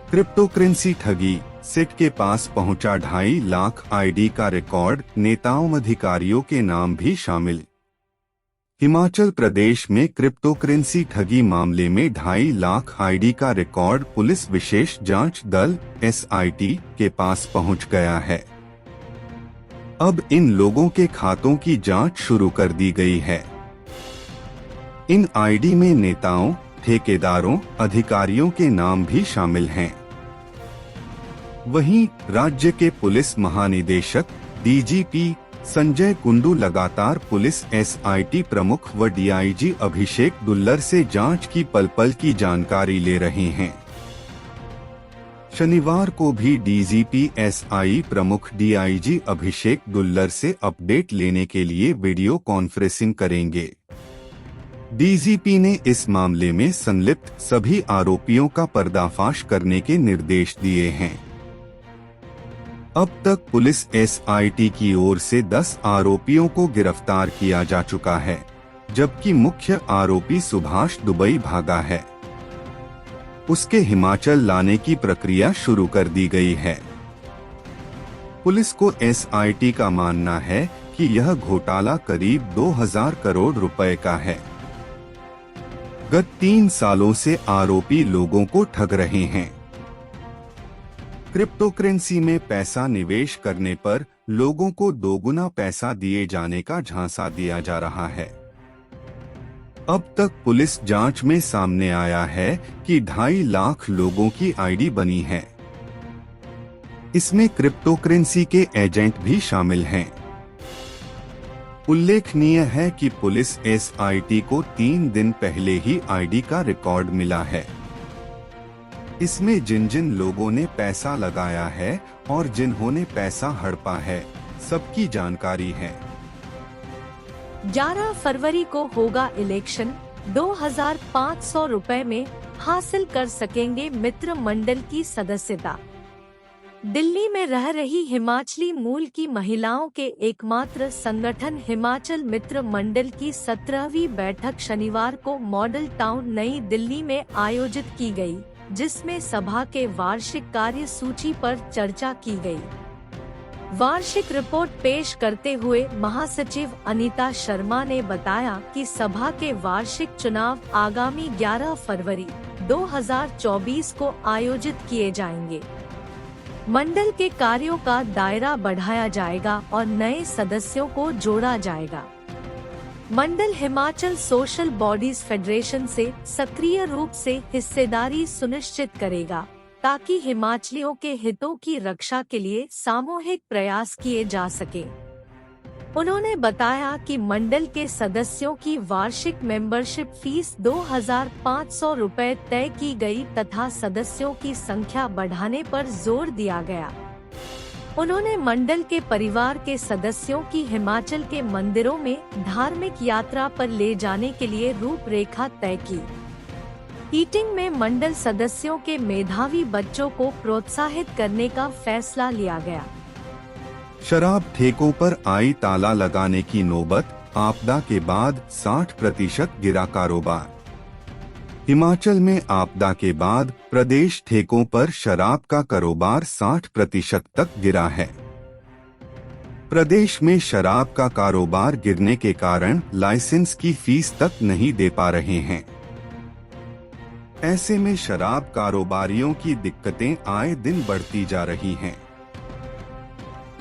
क्रिप्टोकरेंसी ठगी, सिट के पास पहुंचा 2.5 लाख आईडी का रिकॉर्ड, नेताओं अधिकारियों के नाम भी शामिल। हिमाचल प्रदेश में क्रिप्टोकरेंसी ठगी मामले में 2.5 लाख आईडी का रिकॉर्ड पुलिस विशेष जांच दल (SIT) के पास पहुंच गया है। अब इन लोगों के खातों की जांच शुरू कर दी गई है। इन आईडी में नेताओं, ठेकेदारों, अधिकारियों के नाम भी शामिल हैं। वहीं राज्य के पुलिस महानिदेशक DGP संजय कुंडू लगातार पुलिस SIT प्रमुख व DIG अभिषेक दुल्लर से जांच की पल-पल की जानकारी ले रहे हैं। शनिवार को भी DGP SI प्रमुख DIG अभिषेक दुल्लर से अपडेट लेने के लिए वीडियो कॉन्फ्रेंसिंग करेंगे। DGP ने इस मामले में संलिप्त सभी आरोपियों का पर्दाफाश करने के निर्देश दिए हैं। अब तक पुलिस SIT की ओर से 10 आरोपियों को गिरफ्तार किया जा चुका है, जबकि मुख्य आरोपी सुभाष दुबई भागा है। उसके हिमाचल लाने की प्रक्रिया शुरू कर दी गई है। पुलिस को SIT का मानना है कि यह घोटाला करीब 2000 करोड़ रुपए का है। गत 3 सालों से आरोपी लोगों को ठग रहे हैं। क्रिप्टोकरेंसी में पैसा निवेश करने पर लोगों को दोगुना पैसा दिए जाने का झांसा दिया जा रहा है। अब तक पुलिस जांच में सामने आया है कि 2.5 लाख लोगों की आईडी बनी है। इसमें क्रिप्टोकरेंसी के एजेंट भी शामिल हैं। उल्लेखनीय है कि पुलिस SIT को 3 दिन पहले ही आईडी का रिकॉर्ड मिला है। इसमें जिन जिन लोगों ने पैसा लगाया है और जिन्होंने पैसा हड़पा है, सबकी जानकारी है। 11 फरवरी को होगा इलेक्शन। 2500 रुपए में हासिल कर सकेंगे मित्र मंडल की सदस्यता। दिल्ली में रह रही हिमाचली मूल की महिलाओं के एकमात्र संगठन हिमाचल मित्र मंडल की 17वीं बैठक शनिवार को मॉडल टाउन नई दिल्ली में आयोजित की गई, जिसमें सभा के वार्षिक कार्य सूची पर चर्चा की गई। वार्षिक रिपोर्ट पेश करते हुए महासचिव अनीता शर्मा ने बताया कि सभा के वार्षिक चुनाव आगामी 11 फरवरी 2024 को आयोजित किए जाएंगे। मंडल के कार्यों का दायरा बढ़ाया जाएगा और नए सदस्यों को जोड़ा जाएगा। मंडल हिमाचल सोशल बॉडीज फेडरेशन से सक्रिय रूप से हिस्सेदारी सुनिश्चित करेगा, ताकि हिमाचलियों के हितों की रक्षा के लिए सामूहिक प्रयास किए जा सके। उन्होंने बताया कि मंडल के सदस्यों की वार्षिक मेंबरशिप फीस 2500 रुपए तय की गई तथा सदस्यों की संख्या बढ़ाने पर जोर दिया गया। उन्होंने मंडल के परिवार के सदस्यों की हिमाचल के मंदिरों में धार्मिक यात्रा पर ले जाने के लिए रूपरेखा तय की। मीटिंग में मंडल सदस्यों के मेधावी बच्चों को प्रोत्साहित करने का फैसला लिया गया। शराब ठेकों पर आई ताला लगाने की नौबत, आपदा के बाद 60% गिरा कारोबार। हिमाचल में आपदा के बाद प्रदेश ठेकों पर शराब का कारोबार 60% तक गिरा है। प्रदेश में शराब का कारोबार गिरने के कारण लाइसेंस की फीस तक नहीं दे पा रहे हैं। ऐसे में शराब कारोबारियों की दिक्कतें आए दिन बढ़ती जा रही हैं।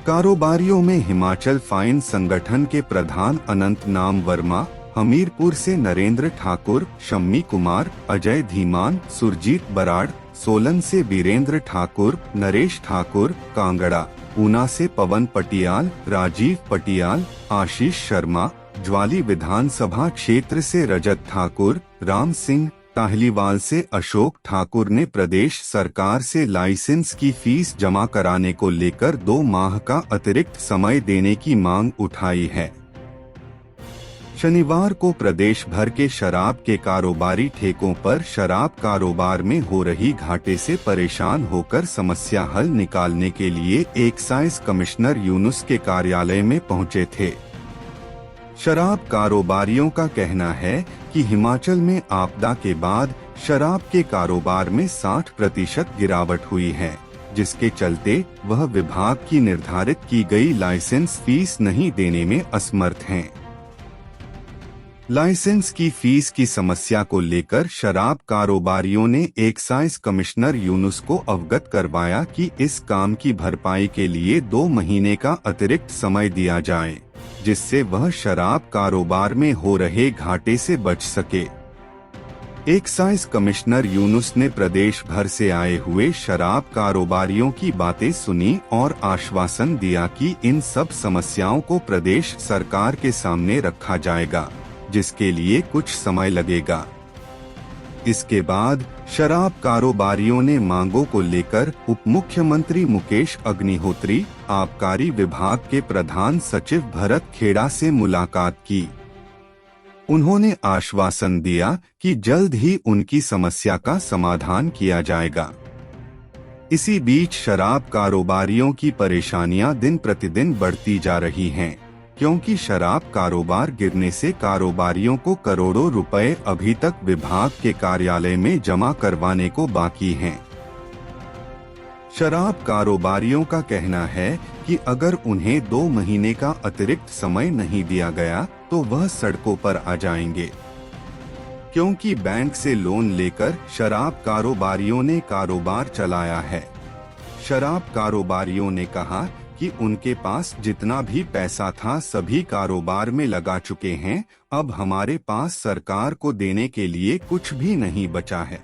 कारोबारियों में हिमाचल फाइन संगठन के प्रधान अनंत नाम वर्मा, हमीरपुर से नरेंद्र ठाकुर, शम्मी कुमार, अजय धीमान, सुरजीत बराड़, सोलन से वीरेंद्र ठाकुर, नरेश ठाकुर, कांगड़ा, ऊना से पवन पटियाल, राजीव पटियाल, आशीष शर्मा, ज्वाली विधानसभा क्षेत्र से रजत ठाकुर, राम सिंह, ताहलीवाल से अशोक ठाकुर ने प्रदेश सरकार से लाइसेंस की फीस जमा कराने को लेकर 2 माह का अतिरिक्त समय देने की मांग उठाई है। शनिवार को प्रदेश भर के शराब के कारोबारी ठेकों पर शराब कारोबार में हो रही घाटे से परेशान होकर समस्या हल निकालने के लिए एक्साइज कमिश्नर यूनुस के कार्यालय में पहुंचे थे। शराब कारोबारियों का कहना है कि हिमाचल में आपदा के बाद शराब के कारोबार में 60% गिरावट हुई है, जिसके चलते वह विभाग की निर्धारित की गई लाइसेंस फीस नहीं देने में असमर्थ हैं। लाइसेंस की फीस की समस्या को लेकर शराब कारोबारियों ने एक्साइज कमिश्नर यूनुस को अवगत करवाया कि इस काम की भरपाई के लिए 2 महीने का अतिरिक्त समय दिया जाए, जिससे वह शराब कारोबार में हो रहे घाटे से बच सके। एक्साइज कमिश्नर यूनुस ने प्रदेश भर से आए हुए शराब कारोबारियों की बातें सुनी और आश्वासन दिया कि इन सब समस्याओं को प्रदेश सरकार के सामने रखा जाएगा, जिसके लिए कुछ समय लगेगा। इसके बाद शराब कारोबारियों ने मांगों को लेकर उप मुख्यमंत्री मुकेश अग्निहोत्री, आबकारी विभाग के प्रधान सचिव भरत खेड़ा से मुलाकात की। उन्होंने आश्वासन दिया कि जल्द ही उनकी समस्या का समाधान किया जाएगा। इसी बीच शराब कारोबारियों की परेशानियां दिन प्रतिदिन बढ़ती जा रही हैं, क्योंकि शराब कारोबार गिरने से कारोबारियों को करोड़ों रुपए अभी तक विभाग के कार्यालय में जमा करवाने को बाकी हैं। शराब कारोबारियों का कहना है कि अगर उन्हें 2 महीने का अतिरिक्त समय नहीं दिया गया तो वह सड़कों पर आ जाएंगे, क्योंकि बैंक से लोन लेकर शराब कारोबारियों ने कारोबार चलाया है। शराब कारोबारियों ने कहा कि उनके पास जितना भी पैसा था सभी कारोबार में लगा चुके हैं, अब हमारे पास सरकार को देने के लिए कुछ भी नहीं बचा है।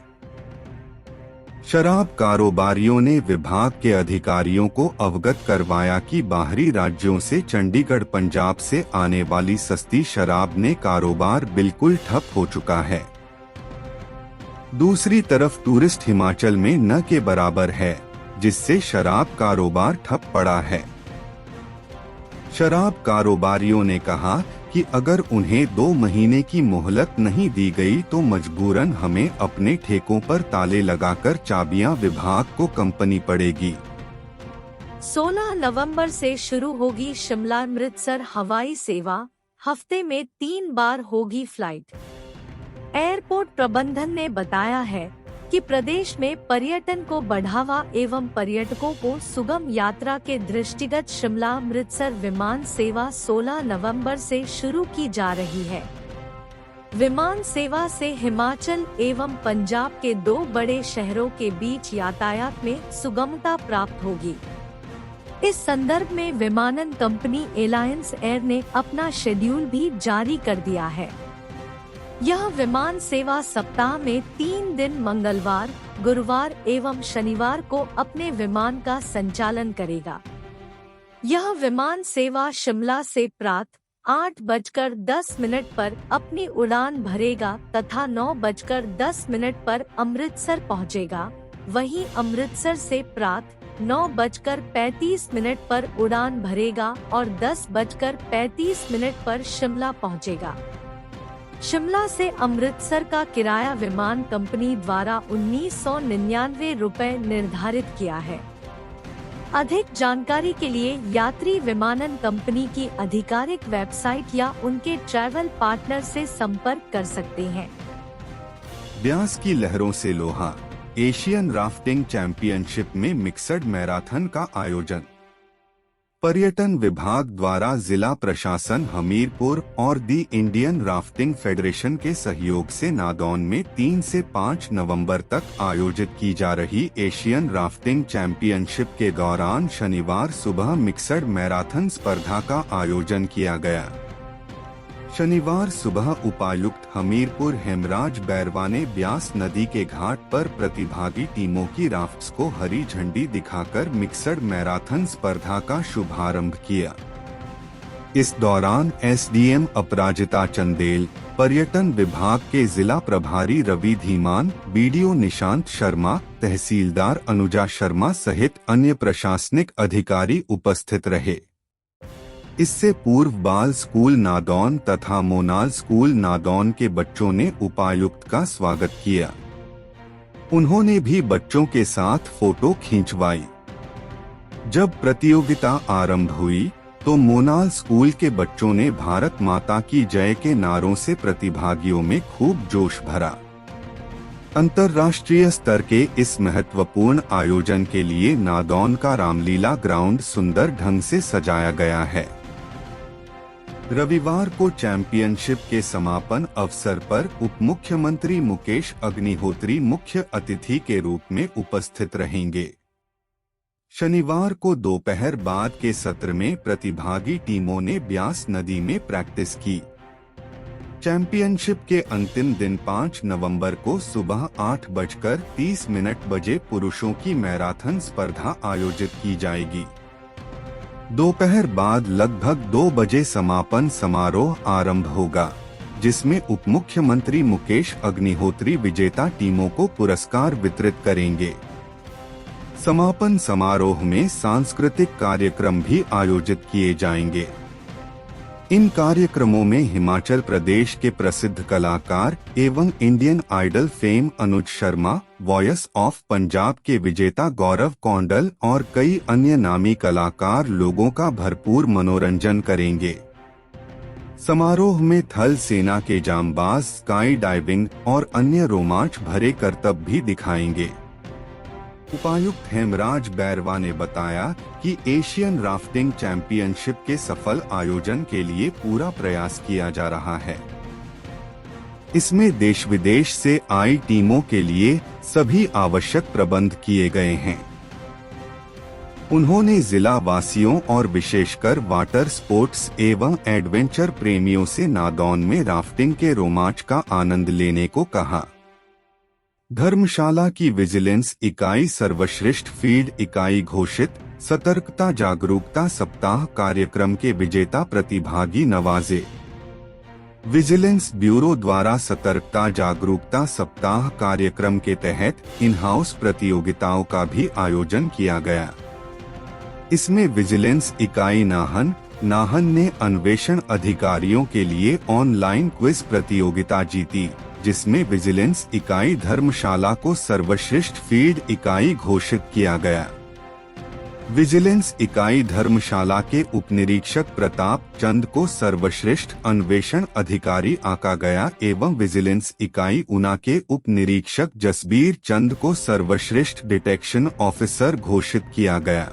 शराब कारोबारियों ने विभाग के अधिकारियों को अवगत करवाया कि बाहरी राज्यों से चंडीगढ़, पंजाब से आने वाली सस्ती शराब ने कारोबार बिल्कुल ठप हो चुका है। दूसरी तरफ टूरिस्ट हिमाचल में न के बराबर है, जिससे शराब कारोबार ठप पड़ा है। शराब कारोबारियों ने कहा कि अगर उन्हें 2 महीने की मोहलत नहीं दी गई तो मजबूरन हमें अपने ठेकों पर ताले लगाकर चाबियां विभाग को कंपनी पड़ेगी। 16 नवंबर से शुरू होगी शिमला अमृतसर हवाई सेवा, हफ्ते में 3 बार होगी फ्लाइट। एयरपोर्ट प्रबंधन ने बताया है कि प्रदेश में पर्यटन को बढ़ावा एवं पर्यटकों को सुगम यात्रा के दृष्टिगत शिमला अमृतसर विमान सेवा 16 नवंबर से शुरू की जा रही है। विमान सेवा से हिमाचल एवं पंजाब के 2 बड़े शहरों के बीच यातायात में सुगमता प्राप्त होगी। इस संदर्भ में विमानन कंपनी एलायंस एयर ने अपना शेड्यूल भी जारी कर दिया है। यह विमान सेवा सप्ताह में 3 दिन मंगलवार, गुरुवार एवं शनिवार को अपने विमान का संचालन करेगा। यह विमान सेवा शिमला से प्रातः 8:10 पर अपनी उड़ान भरेगा तथा 9:10 पर अमृतसर पहुंचेगा। वहीं अमृतसर से प्रातः 9:35 पर उड़ान भरेगा और 10:35 पर शिमला पहुंचेगा। शिमला से अमृतसर का किराया विमान कंपनी द्वारा 1999 रुपए निर्धारित किया है। अधिक जानकारी के लिए यात्री विमानन कंपनी की आधिकारिक वेबसाइट या उनके ट्रैवल पार्टनर से संपर्क कर सकते हैं। ब्यास की लहरों से लोहा, एशियन राफ्टिंग चैंपियनशिप में मिक्सड मैराथन का आयोजन। पर्यटन विभाग द्वारा जिला प्रशासन हमीरपुर और दी इंडियन राफ्टिंग फेडरेशन के सहयोग से नादौन में 3 से 5 नवंबर तक आयोजित की जा रही एशियन राफ्टिंग चैंपियनशिप के दौरान शनिवार सुबह मिक्सड मैराथन स्पर्धा का आयोजन किया गया। शनिवार सुबह उपायुक्त हमीरपुर हेमराज बैरवा ने ब्यास नदी के घाट पर प्रतिभागी टीमों की राफ्ट्स को हरी झंडी दिखाकर मिक्सड मैराथन स्पर्धा का शुभारंभ किया। इस दौरान एसडीएम अपराजिता चंदेल, पर्यटन विभाग के जिला प्रभारी रवि धीमान, बीडीओ निशांत शर्मा, तहसीलदार अनुजा शर्मा सहित अन्य प्रशासनिक अधिकारी उपस्थित रहे। इससे पूर्व बाल स्कूल नादौन तथा मोनाल स्कूल नादौन के बच्चों ने उपायुक्त का स्वागत किया। उन्होंने भी बच्चों के साथ फोटो खींचवाई। जब प्रतियोगिता आरंभ हुई तो मोनाल स्कूल के बच्चों ने भारत माता की जय के नारों से प्रतिभागियों में खूब जोश भरा। अंतर्राष्ट्रीय स्तर के इस महत्वपूर्ण आयोजन के लिए नादौन का रामलीला ग्राउंड सुंदर ढंग से सजाया गया है। रविवार को चैंपियनशिप के समापन अवसर पर उप मुख्यमंत्री मुकेश अग्निहोत्री मुख्य अतिथि के रूप में उपस्थित रहेंगे। शनिवार को दोपहर बाद के सत्र में प्रतिभागी टीमों ने ब्यास नदी में प्रैक्टिस की। चैंपियनशिप के अंतिम दिन 5 नवंबर को सुबह 8:30 बजे पुरुषों की मैराथन स्पर्धा आयोजित की जाएगी। दोपहर बाद लगभग 2 बजे समापन समारोह आरंभ होगा, जिसमें उप मुख्यमंत्री मुकेश अग्निहोत्री विजेता टीमों को पुरस्कार वितरित करेंगे। समापन समारोह में सांस्कृतिक कार्यक्रम भी आयोजित किए जाएंगे। इन कार्यक्रमों में हिमाचल प्रदेश के प्रसिद्ध कलाकार एवं Indian Idol fame Anuj Sharma, voice of Punjab के विजेता गौरव कौंडल और कई अन्य नामी कलाकार लोगों का भरपूर मनोरंजन करेंगे। समारोह में थल सेना के जांबाज स्काई डाइविंग और अन्य रोमांच भरे करतब भी दिखाएंगे। उपायुक्त हेमराज बैरवा ने बताया कि एशियन राफ्टिंग चैंपियनशिप के सफल आयोजन के लिए पूरा प्रयास किया जा रहा है। इसमें देश विदेश से आई टीमों के लिए सभी आवश्यक प्रबंध किए गए हैं। उन्होंने जिला वासियों और विशेषकर वाटर स्पोर्ट्स एवं एडवेंचर प्रेमियों से नादौन में राफ्टिंग के रोमांच का आनंद लेने को कहा। धर्मशाला की विजिलेंस इकाई सर्वश्रेष्ठ फील्ड इकाई घोषित। सतर्कता जागरूकता सप्ताह कार्यक्रम के विजेता प्रतिभागी नवाजे। विजिलेंस ब्यूरो द्वारा सतर्कता जागरूकता सप्ताह कार्यक्रम के तहत इन हाउस प्रतियोगिताओं का भी आयोजन किया गया। इसमें विजिलेंस इकाई नाहन ने अन्वेषण अधिकारियों के लिए ऑनलाइन क्विज प्रतियोगिता जीती, जिसमें विजिलेंस इकाई धर्मशाला को सर्वश्रेष्ठ फील्ड इकाई घोषित किया गया। विजिलेंस इकाई धर्मशाला के उपनिरीक्षक प्रताप चंद को सर्वश्रेष्ठ अन्वेषण अधिकारी आंका गया एवं विजिलेंस इकाई ऊना के उपनिरीक्षक जसबीर चंद को सर्वश्रेष्ठ डिटेक्शन ऑफिसर घोषित किया गया।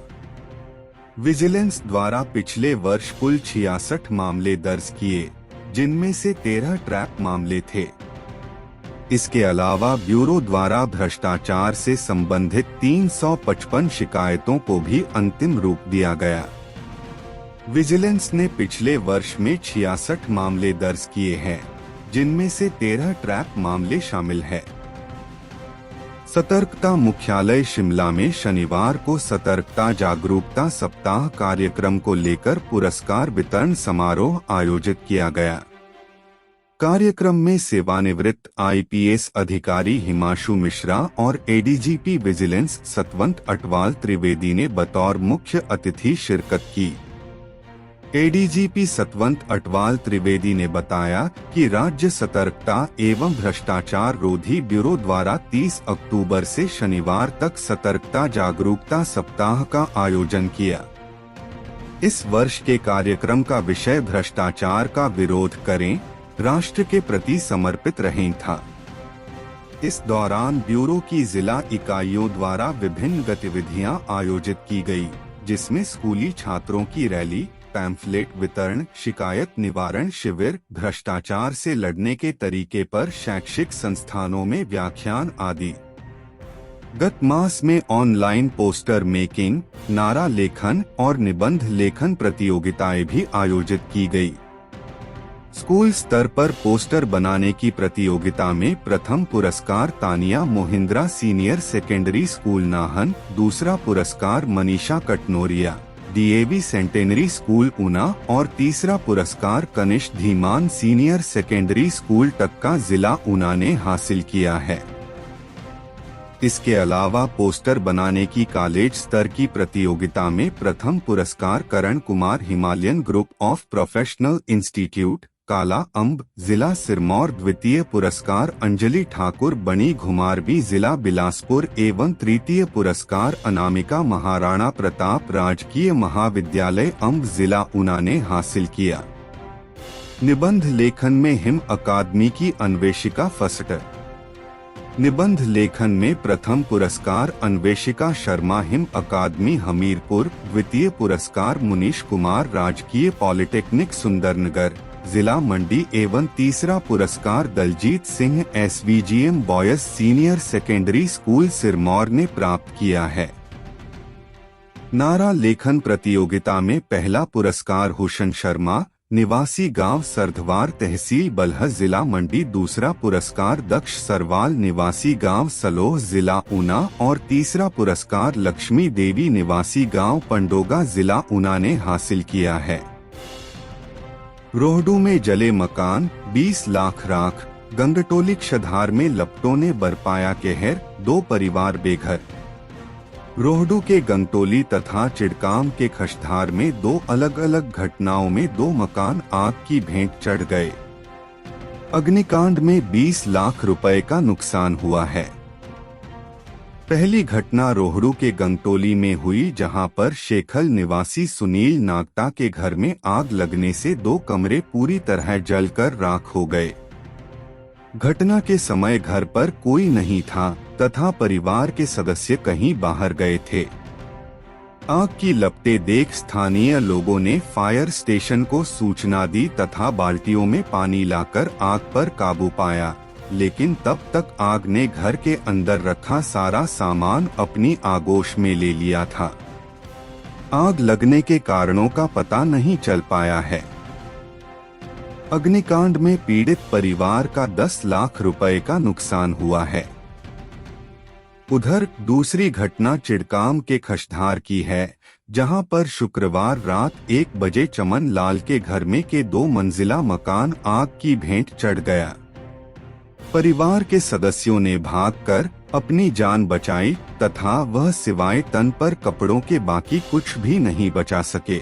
विजिलेंस द्वारा पिछले वर्ष कुल 66 मामले दर्ज किए, जिनमें से 13 ट्रैप मामले थे। इसके अलावा ब्यूरो द्वारा भ्रष्टाचार से संबंधित 355 शिकायतों को भी अंतिम रूप दिया गया। विजिलेंस ने पिछले वर्ष में 66 मामले दर्ज किए हैं, जिनमें से 13 ट्रैप मामले शामिल है। सतर्कता मुख्यालय शिमला में शनिवार को सतर्कता जागरूकता सप्ताह कार्यक्रम को लेकर पुरस्कार वितरण समारोह आयोजित किया गया। कार्यक्रम में सेवानिवृत्त आईपीएस अधिकारी हिमांशु मिश्रा और एडीजीपी विजिलेंस सतवंत अटवाल त्रिवेदी ने बतौर मुख्य अतिथि शिरकत की। एडीजीपी सतवंत अटवाल त्रिवेदी ने बताया कि राज्य सतर्कता एवं भ्रष्टाचार रोधी ब्यूरो द्वारा 30 अक्टूबर से शनिवार तक सतर्कता जागरूकता सप्ताह का आयोजन किया। इस वर्ष के कार्यक्रम का विषय भ्रष्टाचार का विरोध करें, राष्ट्र के प्रति समर्पित रहें था। इस दौरान ब्यूरो की जिला इकाइयों द्वारा विभिन्न गतिविधियां आयोजित की गई, जिसमें स्कूली छात्रों की रैली, पैम्फलेट वितरण, शिकायत निवारण शिविर, भ्रष्टाचार से लड़ने के तरीके पर शैक्षिक संस्थानों में व्याख्यान आदि। गत मास में ऑनलाइन पोस्टर मेकिंग, नारा लेखन और निबंध लेखन प्रतियोगिताएं भी आयोजित की गई। स्कूल स्तर पर पोस्टर बनाने की प्रतियोगिता में प्रथम पुरस्कार Tania Mohindra senior secondary school Nahan, दूसरा पुरस्कार Manisha Katnoria DAV centenary school Una और तीसरा पुरस्कार Kanishk Dhiman senior secondary school Takka जिला ऊना ने हासिल किया है। इसके अलावा पोस्टर बनाने की कॉलेज स्तर की प्रतियोगिता में प्रथम पुरस्कार Karan Kumar Himalayan group of professional institute Kala Amb जिला सिरमौर, द्वितीय पुरस्कार अंजलि ठाकुर बणी घुमारवी जिला बिलासपुर एवं तृतीय पुरस्कार अनामिका महाराणा प्रताप राजकीय महाविद्यालय अम्ब जिला ऊना ने हासिल किया। निबंध लेखन में हिम अकादमी की अन्वेषिका फर्स्ट। निबंध लेखन में प्रथम पुरस्कार अन्वेषिका शर्मा हिम अकादमी हमीरपुर, द्वितीय पुरस्कार मुनीश कुमार राजकीय पॉलिटेक्निक सुंदरनगर जिला मंडी एवं तीसरा पुरस्कार Daljit Singh SVGM boys senior secondary school Sirmaur ने प्राप्त किया है। नारा लेखन प्रतियोगिता में पहला पुरस्कार हुसन शर्मा निवासी गांव सरधवार तहसील बलह जिला मंडी, दूसरा पुरस्कार दक्ष सरवाल निवासी गांव सलोह जिला ऊना और तीसरा पुरस्कार लक्ष्मी देवी निवासी गांव पंडोगा जिला ऊना ने हासिल किया है। रोहडू में जले मकान, 20 लाख राख, गंगटोली क्षधार में लपटों ने बरपाया कहर, 2 परिवार बेघर। रोहडू के गंगटोली तथा चिड़काम के खशधार में 2 अलग अलग घटनाओं में 2 मकान आग की भेंट चढ़ गए। अग्निकांड में 20 लाख रुपए का नुकसान हुआ है। पहली घटना रोहडू के गंगटोली में हुई, जहां पर शेखल निवासी सुनील नागता के घर में आग लगने से 2 कमरे पूरी तरह जलकर राख हो गए। घटना के समय घर पर कोई नहीं था तथा परिवार के सदस्य कहीं बाहर गए थे। आग की लपटें देख स्थानीय लोगों ने फायर स्टेशन को सूचना दी तथा बाल्टियों में पानी लाकर आग पर काबू पाया, लेकिन तब तक आग ने घर के अंदर रखा सारा सामान अपनी आगोश में ले लिया था। आग लगने के कारणों का पता नहीं चल पाया है। अग्निकांड में पीड़ित परिवार का 10 लाख रुपए का नुकसान हुआ है। उधर दूसरी घटना चिड़काम के खशधार की है, जहां पर शुक्रवार रात 1 बजे चमन लाल के घर में के 2 मंजिला मकान आग की भेंट चढ़ गया। परिवार के सदस्यों ने भागकर अपनी जान बचाई तथा वह सिवाय तन पर कपड़ों के बाकी कुछ भी नहीं बचा सके।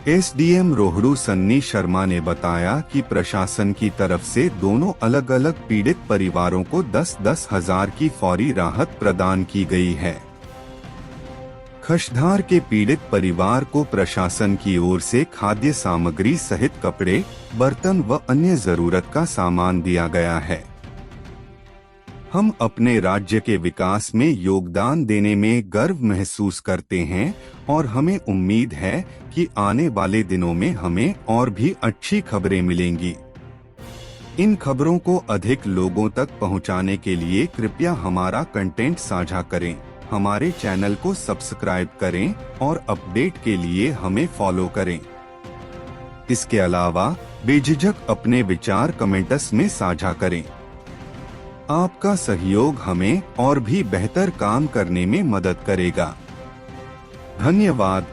SDM रोहडू सन्नी शर्मा ने बताया कि प्रशासन की तरफ से दोनों अलग अलग पीड़ित परिवारों को 10-10 हजार की फौरी राहत प्रदान की गई है। खशधार के पीड़ित परिवार को प्रशासन की ओर से खाद्य सामग्री सहित कपड़े, बर्तन व अन्य जरूरत का सामान दिया गया है। हम अपने राज्य के विकास में योगदान देने में गर्व महसूस करते हैं और हमें उम्मीद है कि आने वाले दिनों में हमें और भी अच्छी खबरें मिलेंगी। इन खबरों को अधिक लोगों तक पहुंचाने के लिए कृपया हमारा कंटेंट साझा करें, हमारे चैनल को सब्सक्राइब करें और अपडेट के लिए हमें फॉलो करें। इसके अलावा बेझिझक अपने विचार कमेंट्स में साझा करें। आपका सहयोग हमें और भी बेहतर काम करने में मदद करेगा। धन्यवाद।